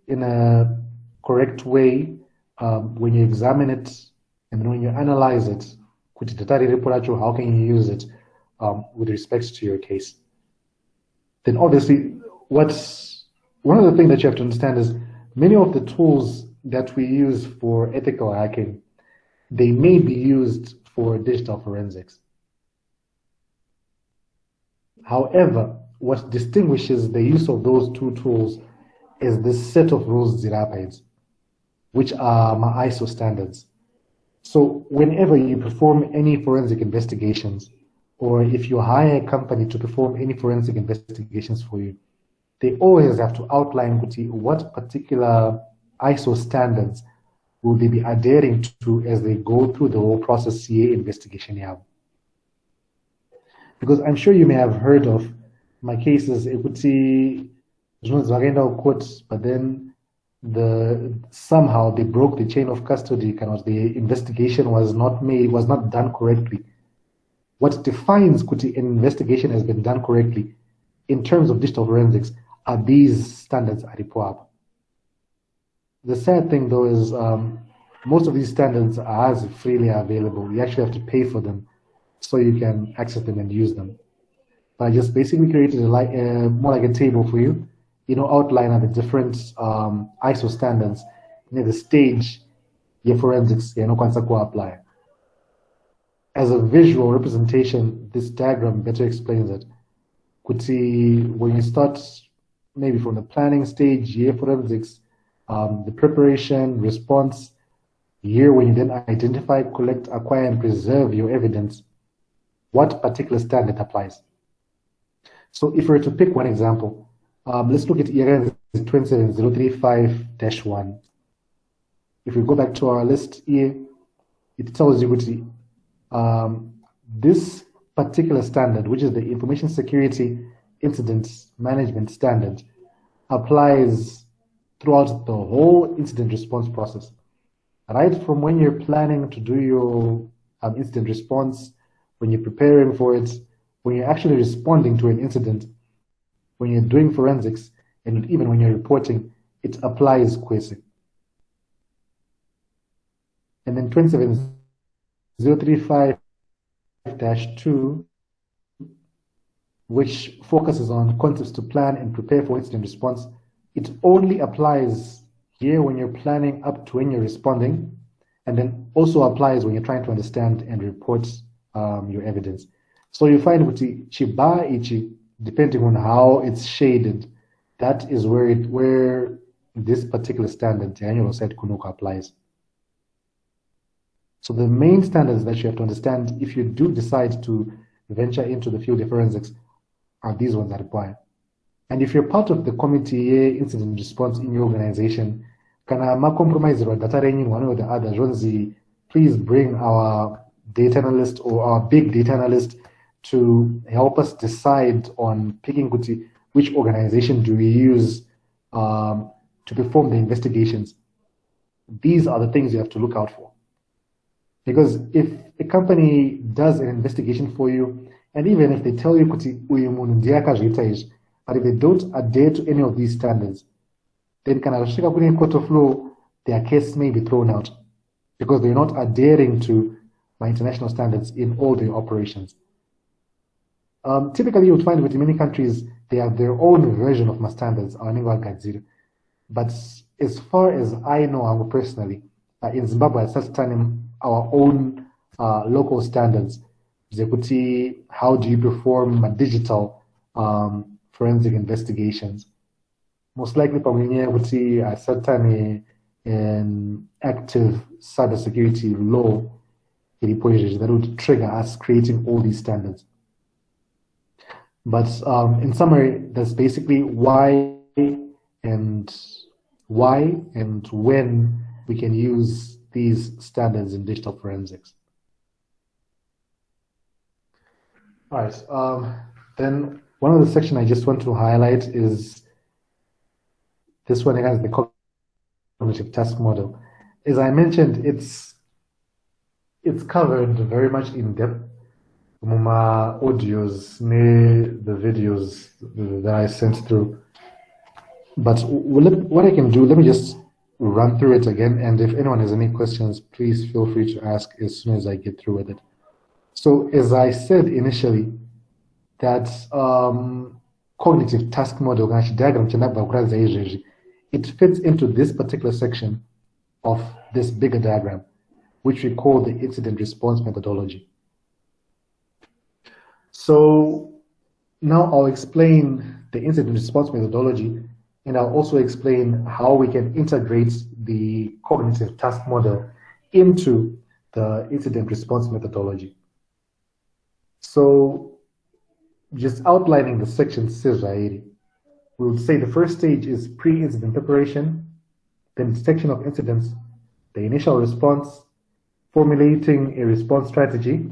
in a correct way, when you examine it, and then when you analyze it, how can you use it with respect to your case? Then obviously, one of the things that you have to understand is many of the tools that we use for ethical hacking, they may be used for digital forensics. However, what distinguishes the use of those two tools is this set of rules zirabides, which are my ISO standards. So whenever you perform any forensic investigations, or if you hire a company to perform any forensic investigations for you, they always have to outline what particular ISO standards will they be adhering to as they go through the whole process CA investigation here. Because I'm sure you may have heard of my cases, but then somehow they broke the chain of custody because the investigation was not done correctly. What defines an investigation has been done correctly in terms of digital forensics are these standards at IPOAP. The sad thing though is most of these standards are as freely available. You actually have to pay for them so you can access them and use them. But I just basically created more like a table for you, outline of the different ISO standards, the stage your forensics apply. As a visual representation, this diagram better explains it. When you start maybe from the planning stage, forensics, the preparation, response, when you then identify, collect, acquire, and preserve your evidence, what particular standard applies? So if we were to pick one example, let's look at ERN 27035-1. If we go back to our list here, it tells you this particular standard, which is the Information Security Incident Management Standard, applies throughout the whole incident response process. Right from when you're planning to do your incident response, when you're preparing for it, when you're actually responding to an incident, when you're doing forensics, and even when you're reporting, it applies Kwesi. And then 27035-2, which focuses on concepts to plan and prepare for incident response, it only applies here when you're planning up to when you're responding, and then also applies when you're trying to understand and report your evidence. So you find chiba ichi, depending on how it's shaded, that is where this particular standard, the annual set Kunuka, applies. So the main standards that you have to understand if you do decide to venture into the field of forensics are these ones that apply. And if you're part of the committee incident response in your organization, kana ma compromise or data range one or the other, please bring our data analyst or our big data analyst to help us decide on picking which organization do we use to perform the investigations. These are the things you have to look out for. Because if a company does an investigation for you, and even if they tell you but if they don't adhere to any of these standards, then in court of law, their case may be thrown out because they're not adhering to my international standards in all their operations. Typically, you would find with many countries, they have their own version of my standards, but as far as I know, personally, in Zimbabwe, at such time, our own local standards. How do you perform digital forensic investigations? Most likely, a certain an active cybersecurity law that would trigger us creating all these standards. But in summary, that's basically why and when we can use these standards in digital forensics. All right. Then one of the sections I just want to highlight is this one. It has the cognitive task model. As I mentioned, it's covered very much in depth. My audios, the videos that I sent through. But what I can do, let me just run through it again. And if anyone has any questions, please feel free to ask as soon as I get through with it. So as I said initially, that cognitive task model, diagram, it fits into this particular section of this bigger diagram, which we call the incident response methodology. So now I'll explain the incident response methodology, and I'll also explain how we can integrate the cognitive task model into the incident response methodology. So just outlining the section we would say the first stage is pre-incident preparation, then detection of incidents, the initial response, formulating a response strategy,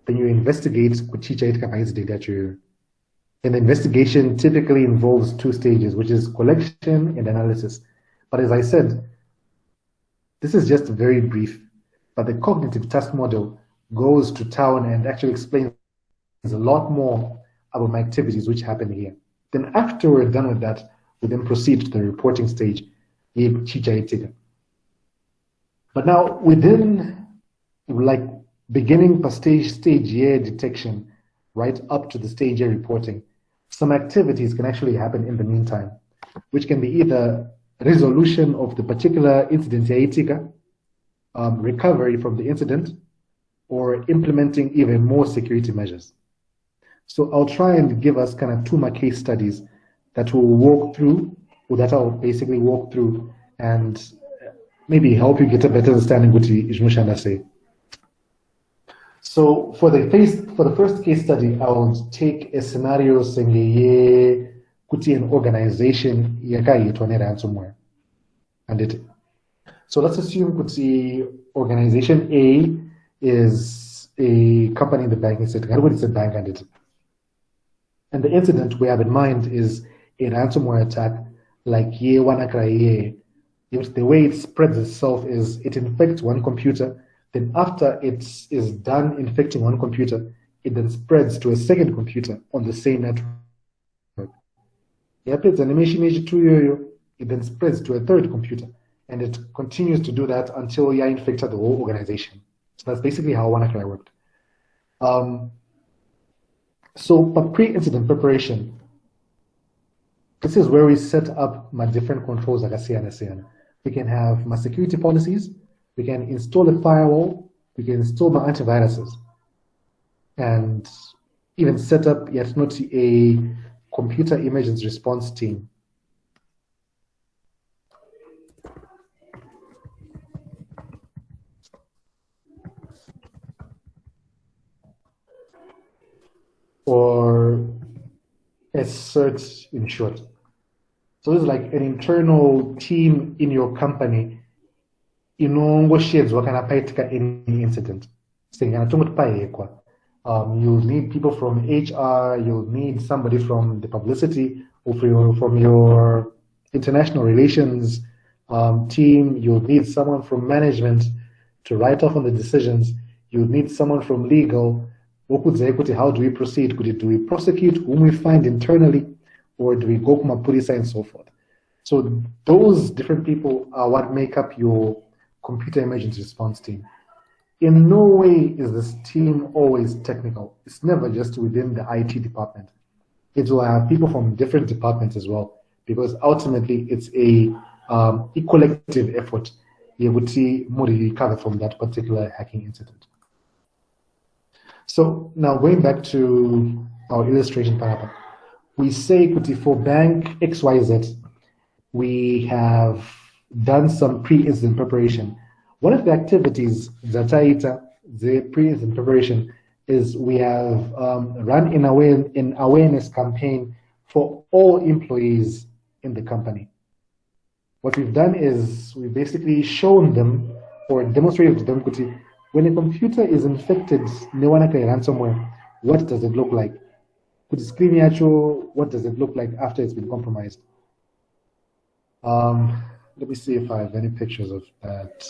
then you investigate and the investigation typically involves two stages, which is collection and analysis. But as I said, this is just very brief, but the cognitive task model goes to town and actually explains a lot more about my activities which happen here. Then after we're done with that, we then proceed to the reporting stage. But now within beginning per stage year detection, right up to the stage year reporting, some activities can actually happen in the meantime, which can be either resolution of the particular incident, recovery from the incident, or implementing even more security measures. So I'll try and give us kind of 2 case studies that will walk through, or that I'll basically walk through and maybe help you get a better understanding what Ishmushana say. So for the first case study, I will take a scenario saying an organization ransomware. So let's assume organization A is a company in the banking sector. Everybody said bank and it. And the incident we have in mind is a ransomware attack like WannaCry. The way it spreads itself is it infects one computer. Then after it is done infecting one computer, it then spreads to a second computer on the same network. It then spreads to a third computer, and it continues to do that until you infected the whole organization. So that's basically how WannaCry worked. So for pre-incident preparation, this is where we set up my different controls like ASEAN. We can have my security policies, we can install a firewall, we can install my antiviruses, and even set up yet not a computer emergency response team. Or a search in short. So it's like an internal team in your company. Shades what kind of any incident. You'll need people from HR, you'll need somebody from the publicity or from your international relations team, you'll need someone from management to write off on the decisions, you'll need someone from legal. How do we proceed? Do we prosecute whom we find internally, or do we go to police and so forth? So those different people are what make up your computer emergency response team. In no way is this team always technical. It's never just within the IT department. It will have people from different departments as well, because ultimately it's a collective effort. You would see more recover from that particular hacking incident. So now going back to our illustration, Parapa, we say kuti for bank XYZ, we have done some pre-incident preparation. One of the activities that the pre-incident preparation is we have run an awareness campaign for all employees in the company. What we've done is we've basically shown them or demonstrated to them kuti, when a computer is infected, ransomware, what does it look like? Screen actual, what does it look like after it's been compromised? Let me see if I have any pictures of that.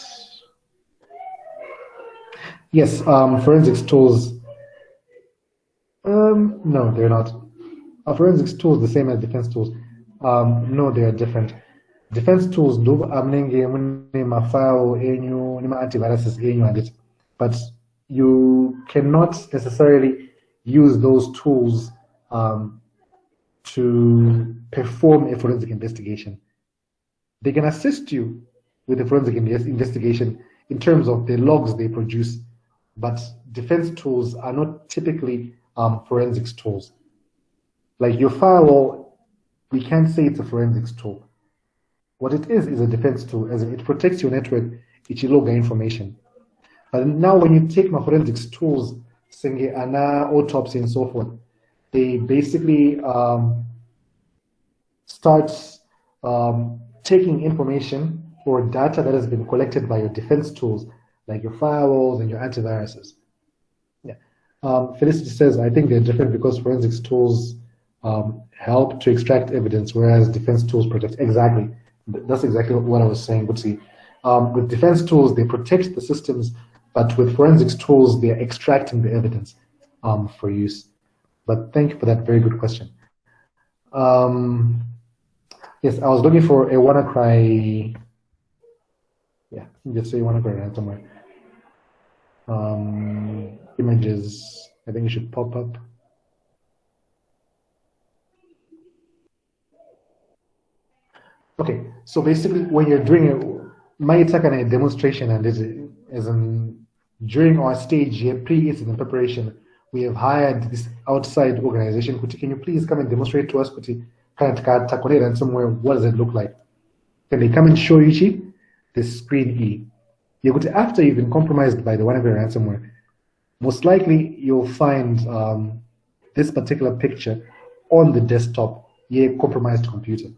Yes, forensics tools. No, they're not. Forensics tools the same as defense tools. No, they are different. Defense tools do antivirus, but you cannot necessarily use those tools to perform a forensic investigation. They can assist you with the forensic investigation in terms of the logs they produce, but defense tools are not typically forensics tools. Like your firewall, we can't say it's a forensics tool. What it is a defense tool, as it protects your network, it log information. But now when you take my forensics tools, Senge, ANA, autopsy, and so forth, they basically start taking information or data that has been collected by your defense tools, like your firewalls and your antiviruses. Yeah. Felicity says, I think they're different because forensics tools help to extract evidence, whereas defense tools protect. Exactly. That's exactly what I was saying. But see, with defense tools, they protect the systems, but with forensics tools, they're extracting the evidence for use. But thank you for that very good question. Yes, I was looking for a WannaCry. Yeah, just say WannaCry ransomware. Images, I think it should pop up. Okay, so basically when you're doing my attack and a demonstration, and this is during our stage here, pre-incident preparation, we have hired this outside organization. Can you please come and demonstrate to us ransomware? What does it look like? Can they come and show you the screen E? After you've been compromised by the WannaCry ransomware, most likely you'll find this particular picture on the desktop, compromised computer.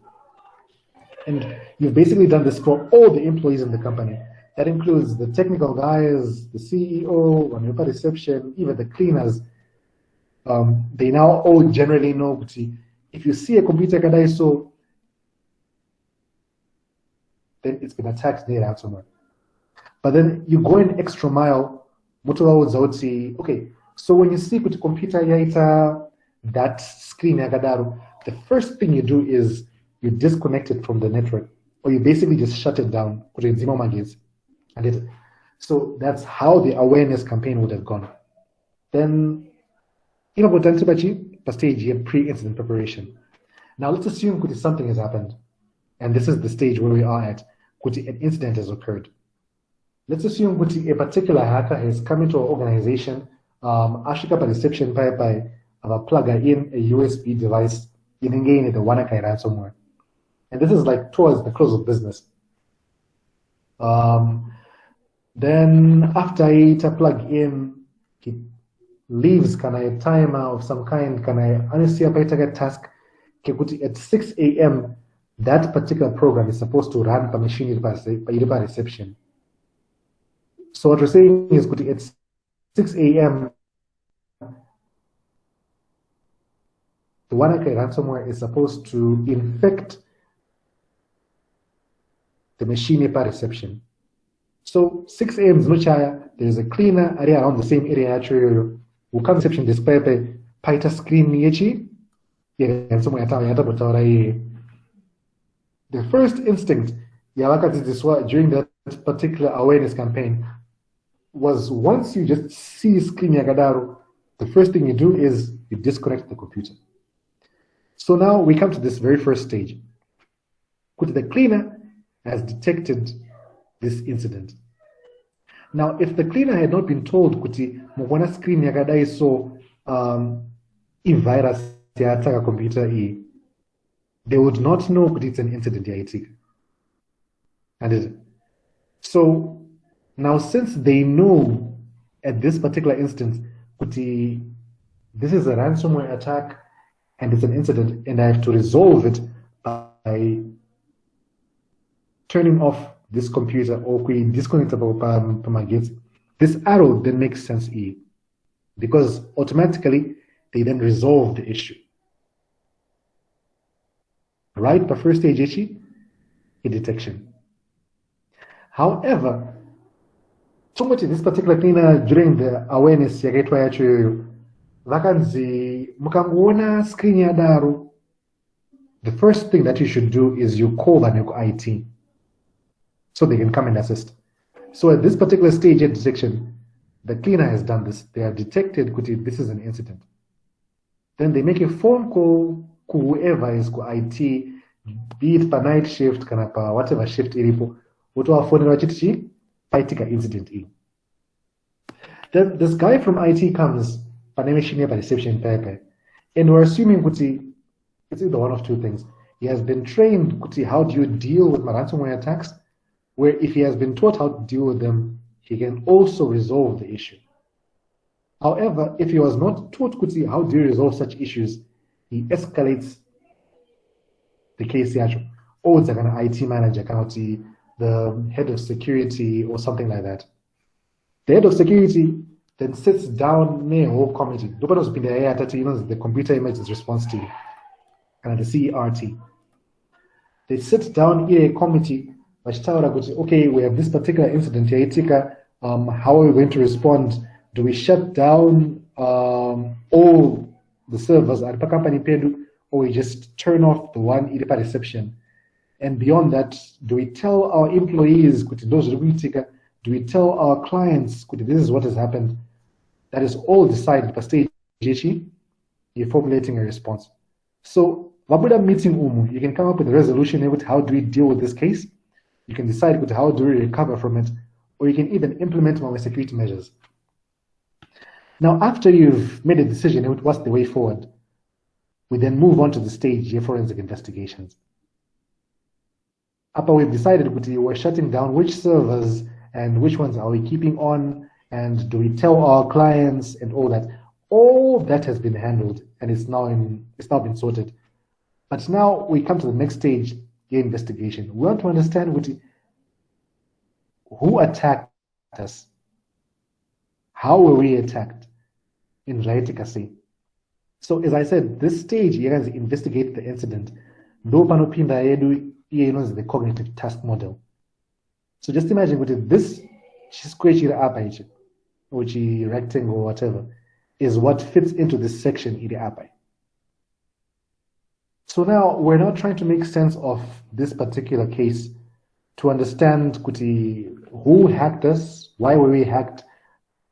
And you've basically done this for all the employees in the company. That includes the technical guys, the CEO, Shonhiwa reception, even the cleaners. They now all generally know if you see a computer kadai so, then it's been attacked near ransomware. But then you go an extra mile. Okay, so when you see with computer yaita that screen yakadaru, the first thing you do is you disconnect it from the network, or you basically just shut it down. So that's how the awareness campaign would have gone. Then, stage pre-incident preparation. Now let's assume something has happened, and this is the stage where we are at. An incident has occurred. Let's assume a particular hacker has come into our organization, ashika reception by plug in a USB device in the WannaCry ransomware. And this is like towards the close of business. Then after it plug in, it leaves a timer of some kind, honestly a task. At 6 a.m., that particular program is supposed to run per machine by reception. So what we're saying is at 6 a.m., the WannaCry ransomware is supposed to infect the machine per reception. So 6 a.m. is no chaya. There's a cleaner area around the same area who comes reception display paita screen niyechi. The first instinct during that particular awareness campaign was once you just see screen yagadaru, the first thing you do is you disconnect the computer. So now we come to this very first stage. The cleaner has detected this incident. Now, if the cleaner had not been told kuti mukona screen yakadai so virus yataka computer iyi, they would not know kuti it's an incident yaitika. And so now, since they know at this particular instance kuti this is a ransomware attack and it's an incident, and I have to resolve it by turning off this computer or disconnectable gates, this arrow then makes sense because automatically they then resolve the issue. Right? The first stage issue, detection. However, so much in this particular cleaner during the awareness yakaitwa yacho yoyo vakanzi mukangoona screen yadaro, the first thing that you should do is you call the IT so they can come and assist. So at this particular stage of detection, the cleaner has done this. They have detected this is an incident. Then they make a phone call to whoever is IT, be it per night shift, kanapa whatever shift ilipo, utowafonera chiti paitika incident in. Then this guy from IT comes, panemeshini pa reception paper, and we're assuming it's either one of two things. He has been trained how do you deal with ransomware attacks, where if he has been taught how to deal with them, he can also resolve the issue. However, if he was not taught how do you resolve such issues, he escalates the case. Or it's like an IT manager, the head of security or something like that. The head of security then sits down near a whole committee. The computer images response team and the CERT. They sit down in a committee. Okay, we have this particular incident here. How are we going to respond? Do we shut down all the servers at the company, or we just turn off the one IRIPA reception? And beyond that, do we tell our employees, do we tell our clients, this is what has happened? That is all decided per stage. You're formulating a response. So, Wabuda meeting you can come up with a resolution with how do we deal with this case. You can decide with how do we recover from it, or you can even implement more security measures. Now, after you've made a decision, what's the way forward? We then move on to the stage of forensic investigations. After we've decided we're shutting down which servers and which ones are we keeping on, and do we tell our clients and all that has been handled and it's now been sorted. But now we come to the next stage, the investigation. We want to understand who attacked us, how were we attacked in Raitikasi. So as I said, this stage you guys investigate the incident. No panopinda edu is the cognitive task model. So just imagine this square up which rectangle or whatever is what fits into this section in the app. So now we're now trying to make sense of this particular case to understand who hacked us, why were we hacked,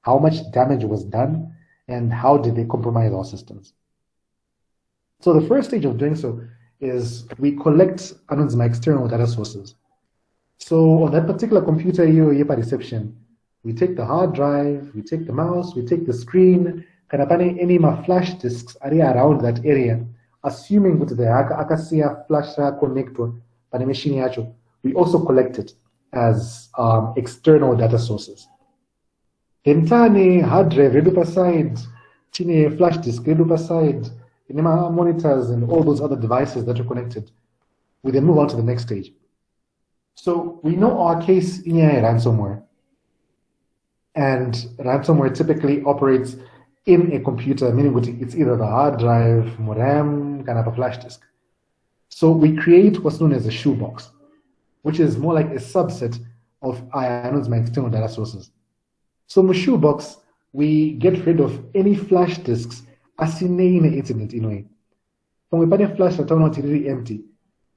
how much damage was done, and how did they compromise our systems. So the first stage of doing so is we collect external data sources. So on that particular computer, yepa reception, we take the hard drive, we take the mouse, we take the screen, any flash disks around that area, assuming that the akasia flash connector by the machine yacho, we also collect it as external data sources. Then tane hard drive redupa side, tine flash disk redupa side, monitors and all those other devices that are connected. We then move on to the next stage. So we know our case in ransomware. And ransomware typically operates in a computer, meaning it's either the hard drive, RAM, a flash disk. So we create what's known as a shoebox, which is more like a subset of my external data sources. So in the shoebox, we get rid of any flash disks as in an incident in a way. When we put a flash that turn really empty,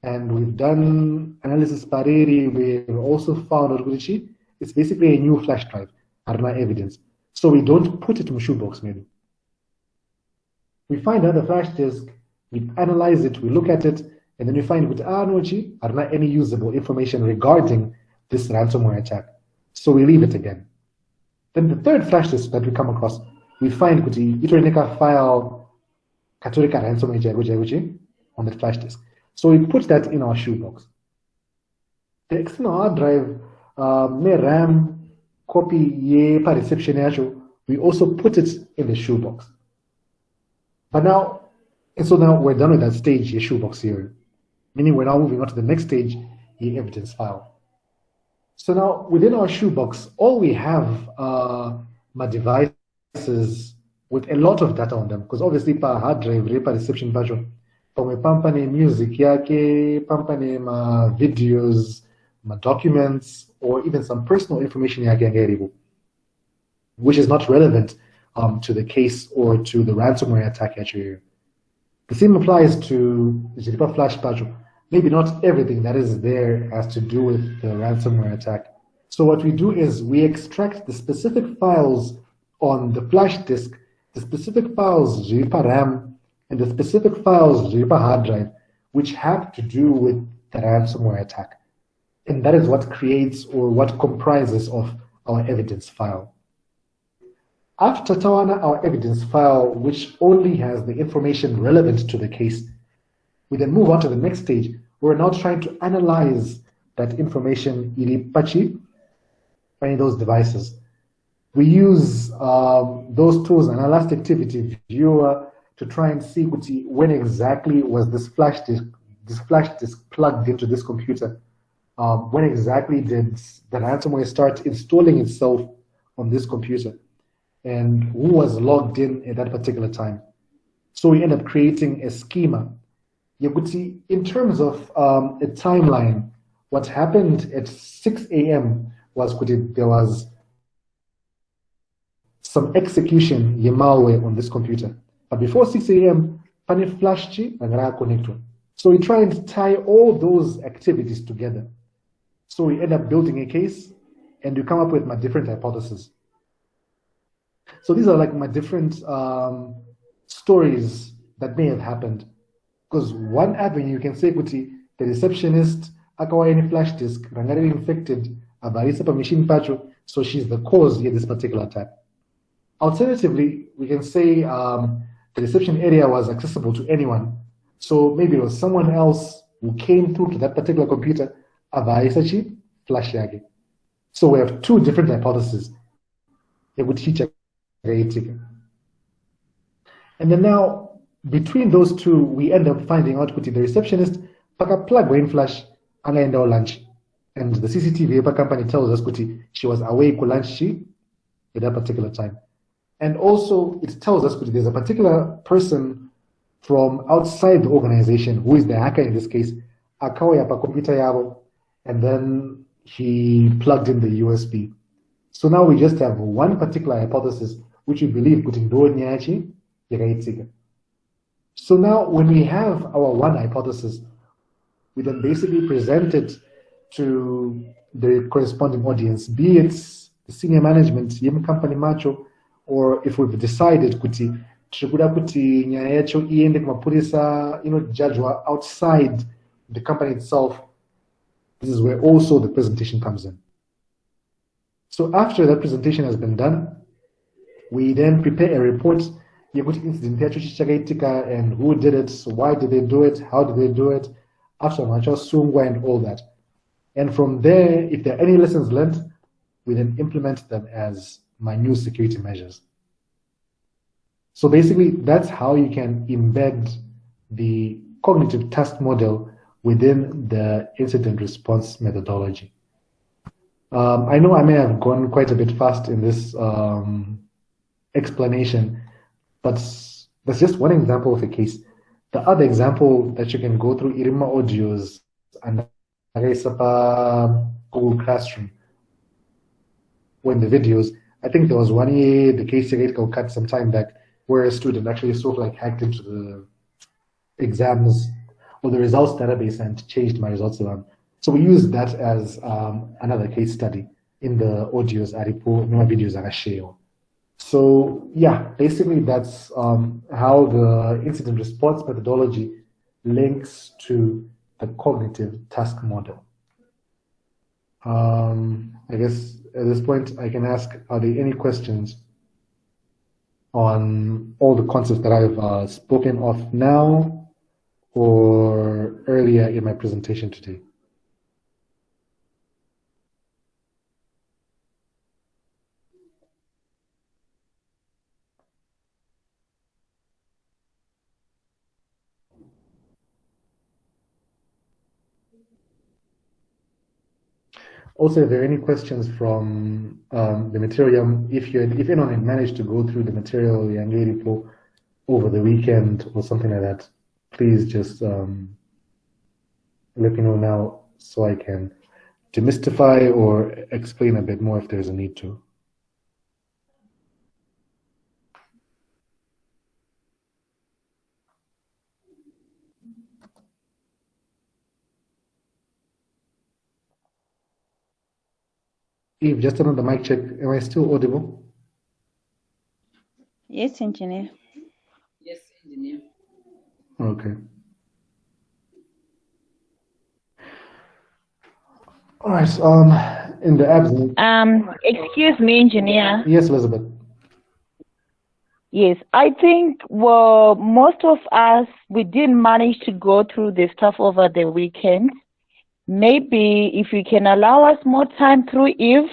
and we've done analysis pareri, we've also found that it's basically a new flash drive, evidence. So we don't put it in the shoebox maybe. We find another flash disk, we analyze it, we look at it, and then we find with any usable information regarding this ransomware attack. So we leave it again. Then the third flash disk that we come across, we find kuti itorineka file katorika ransomware jaigo on that flash disk. So we put that in our shoebox. The external hard drive, RAM copy ye pa reception yacho, we also put it in the shoebox. But now, and so now we're done with that stage, your shoebox here. Meaning we're now moving on to the next stage, the evidence file. So now within our shoebox, all we have are my devices with a lot of data on them, because obviously per hard drive, per reception version, my pampane music yake, pampane my videos, my documents, or even some personal information yake, which is not relevant to the case or to the ransomware attack actually. The same applies to the Jiripa Flash Pajo. Maybe not everything that is there has to do with the ransomware attack. So what we do is we extract the specific files on the flash disk, the specific files Jiripa RAM, and the specific files Jiripa hard drive, which have to do with the ransomware attack. And that is what creates or what comprises of our evidence file. After Tawana, our evidence file, which only has the information relevant to the case, we then move on to the next stage. We're now trying to analyze that information in those devices. We use those tools, an Elastic Activity Viewer, to try and see when exactly was this flash disk plugged into this computer. When exactly did the ransomware start installing itself on this computer? And who was logged in at that particular time. So we end up creating a schema. You could see in terms of a timeline, what happened at 6 a.m. was there was some execution malware on this computer. But before 6 a.m., pane flash connected. So we try and tie all those activities together. So we end up building a case and we come up with my different hypotheses. So these are like my different stories that may have happened. Because one avenue you can say, the receptionist, akawa any flash disk, rangari infected, abarisa pa machine pacho, so she's the cause of this particular attack. Alternatively, we can say the reception area was accessible to anyone. So maybe it was someone else who came through to that particular computer, abarisa chi, flash yage. So we have two different hypotheses. And then now, between those two, we end up finding out the receptionist plug in flash and end our lunch. And the CCTV company tells us she was away to lunch at that particular time. And also, it tells us there's a particular person from outside the organization who is the hacker in this case, and then he plugged in the USB. So now we just have one particular hypothesis which we believe putting Nyachi. So now when we have our one hypothesis, we then basically present it to the corresponding audience, be it the senior management, Yem Company Macho, or if we've decided judge outside the company itself, this is where also the presentation comes in. So after that presentation has been done, we then prepare a report, and who did it, why did they do it, how did they do it, after Sungwa and all that. And from there, if there are any lessons learned, we then implement them as my new security measures. So basically, that's how you can embed the cognitive task model within the incident response methodology. I know I may have gone quite a bit fast in this explanation, but that's just one example of a case. The other example that you can go through Irima audios and Google Classroom, when the videos, I think there was one year, the case cut some time back, where a student actually sort of like hacked into the exams or the results database and changed my results around. So we use that as another case study in the audios, Aripo, no videos are shared. So yeah, basically that's how the incident response methodology links to the cognitive task model. I guess at this point I can ask, are there any questions on all the concepts that I've spoken of now or earlier in my presentation today? Also, if there are any questions from the material, if anyone had managed to go through the material Young Lady for over the weekend or something like that, please just let me know now so I can demystify or explain a bit more if there's a need to. Eve, just another mic check. Am I still audible?
Yes, engineer.
Yes, engineer.
Okay. All right. In the absence.
Excuse me, engineer.
Yes, Elizabeth.
Yes, I think most of us, we didn't manage to go through the stuff over the weekend. Maybe if you can allow us more time through Eve,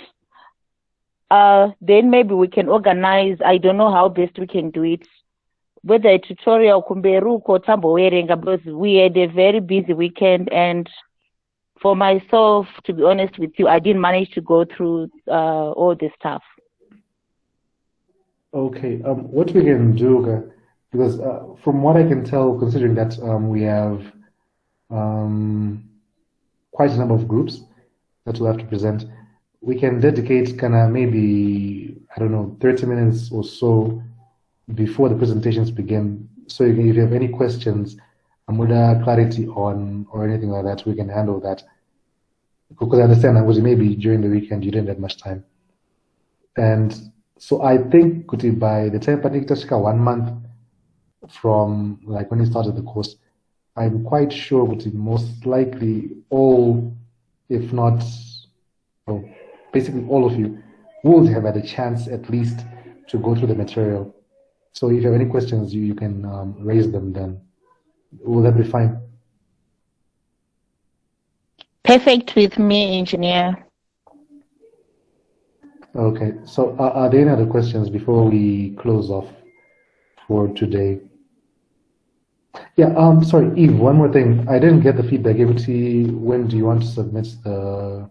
then maybe we can organize. I don't know how best we can do it. Whether a tutorial kumberu or tambo wearinga, because we had a very busy weekend, and for myself, to be honest with you, I didn't manage to go through all the stuff.
Okay. What we can do, because from what I can tell, considering that we have quite a number of groups that we'll have to present, we can dedicate kind of maybe, I don't know, 30 minutes or so before the presentations begin. So if you have any questions, with clarity on or anything like that, we can handle that. Because I understand that maybe during the weekend you didn't have much time. And so I think by the time Panikitashika 1 month from like when you started the course, I'm quite sure most likely all, if not, well, basically all of you will have had a chance at least to go through the material. So if you have any questions, you can raise them then. Will that be fine?
Perfect with me, engineer.
Okay, so are there any other questions before we close off for today? Yeah, sorry, Eve, one more thing. I didn't get the feedback. When do you want to submit the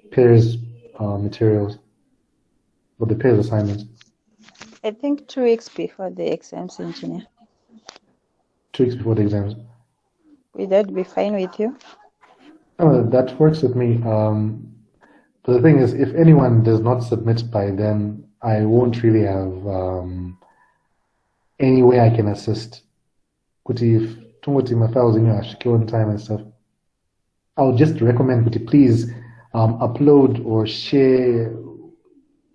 pairs materials or the pairs assignments?
I think 2 weeks before the exams, engineer.
2 weeks before the exams.
Will that be fine with you?
Oh, that works with me. But the thing is, if anyone does not submit by then, I won't really have any way I can assist. If my files in your on time and stuff, I'll just recommend please upload or share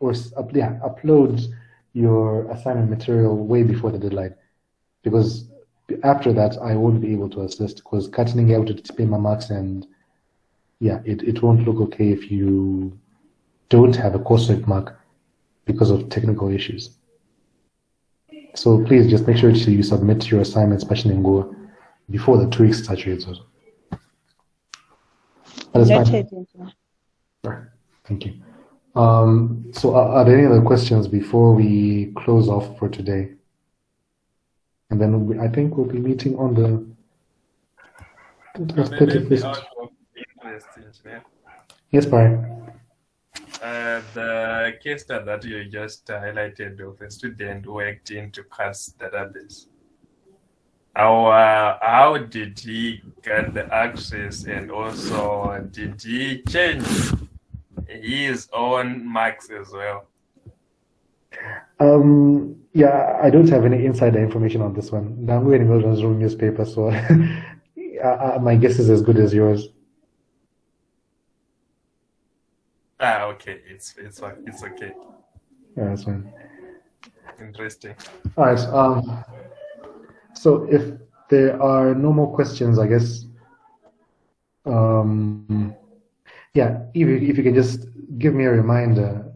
or upload your assignment material way before the deadline, because after that I won't be able to assist, because cutting out to pay my marks, and yeah, it won't look okay if you don't have a coursework mark because of technical issues. So please just make sure you submit your assignments before the 2 weeks statute. That's fine. Right. Thank you. So are there any other questions before we close off for today? And then I think we'll be meeting on the 31st. Yes, Brian.
The case study that you just highlighted of a student who worked into CAS database. How did he get the access, and also did he change his own marks as well?
Yeah, I don't have any insider information on this one. I'm reading Children's Room newspaper, so my guess is as good as yours.
Okay, it's okay.
Yeah, that's fine.
Interesting.
All right. So if there are no more questions, I guess Yeah, if you can just give me a reminder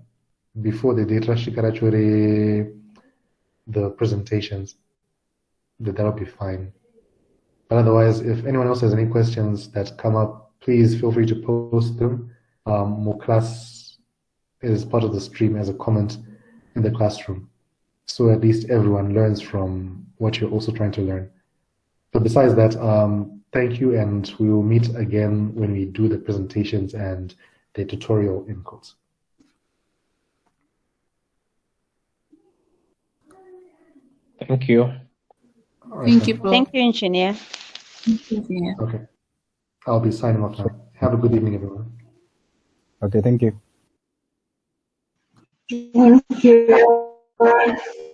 before the data shikarachore, the presentations, that'll be fine. But otherwise, if anyone else has any questions that come up, please feel free to post them. More class is part of the stream as a comment in the classroom. So at least everyone learns from what you're also trying to learn. But besides that, thank you, and we will meet again when we do the presentations and the tutorial inputs.
Thank you.
All right,
Thank
then.
you, Prof.
Thank you, engineer.
Yeah.
Okay. I'll be signing off now. Have a good evening, everyone.
Okay, thank you.
Thank you.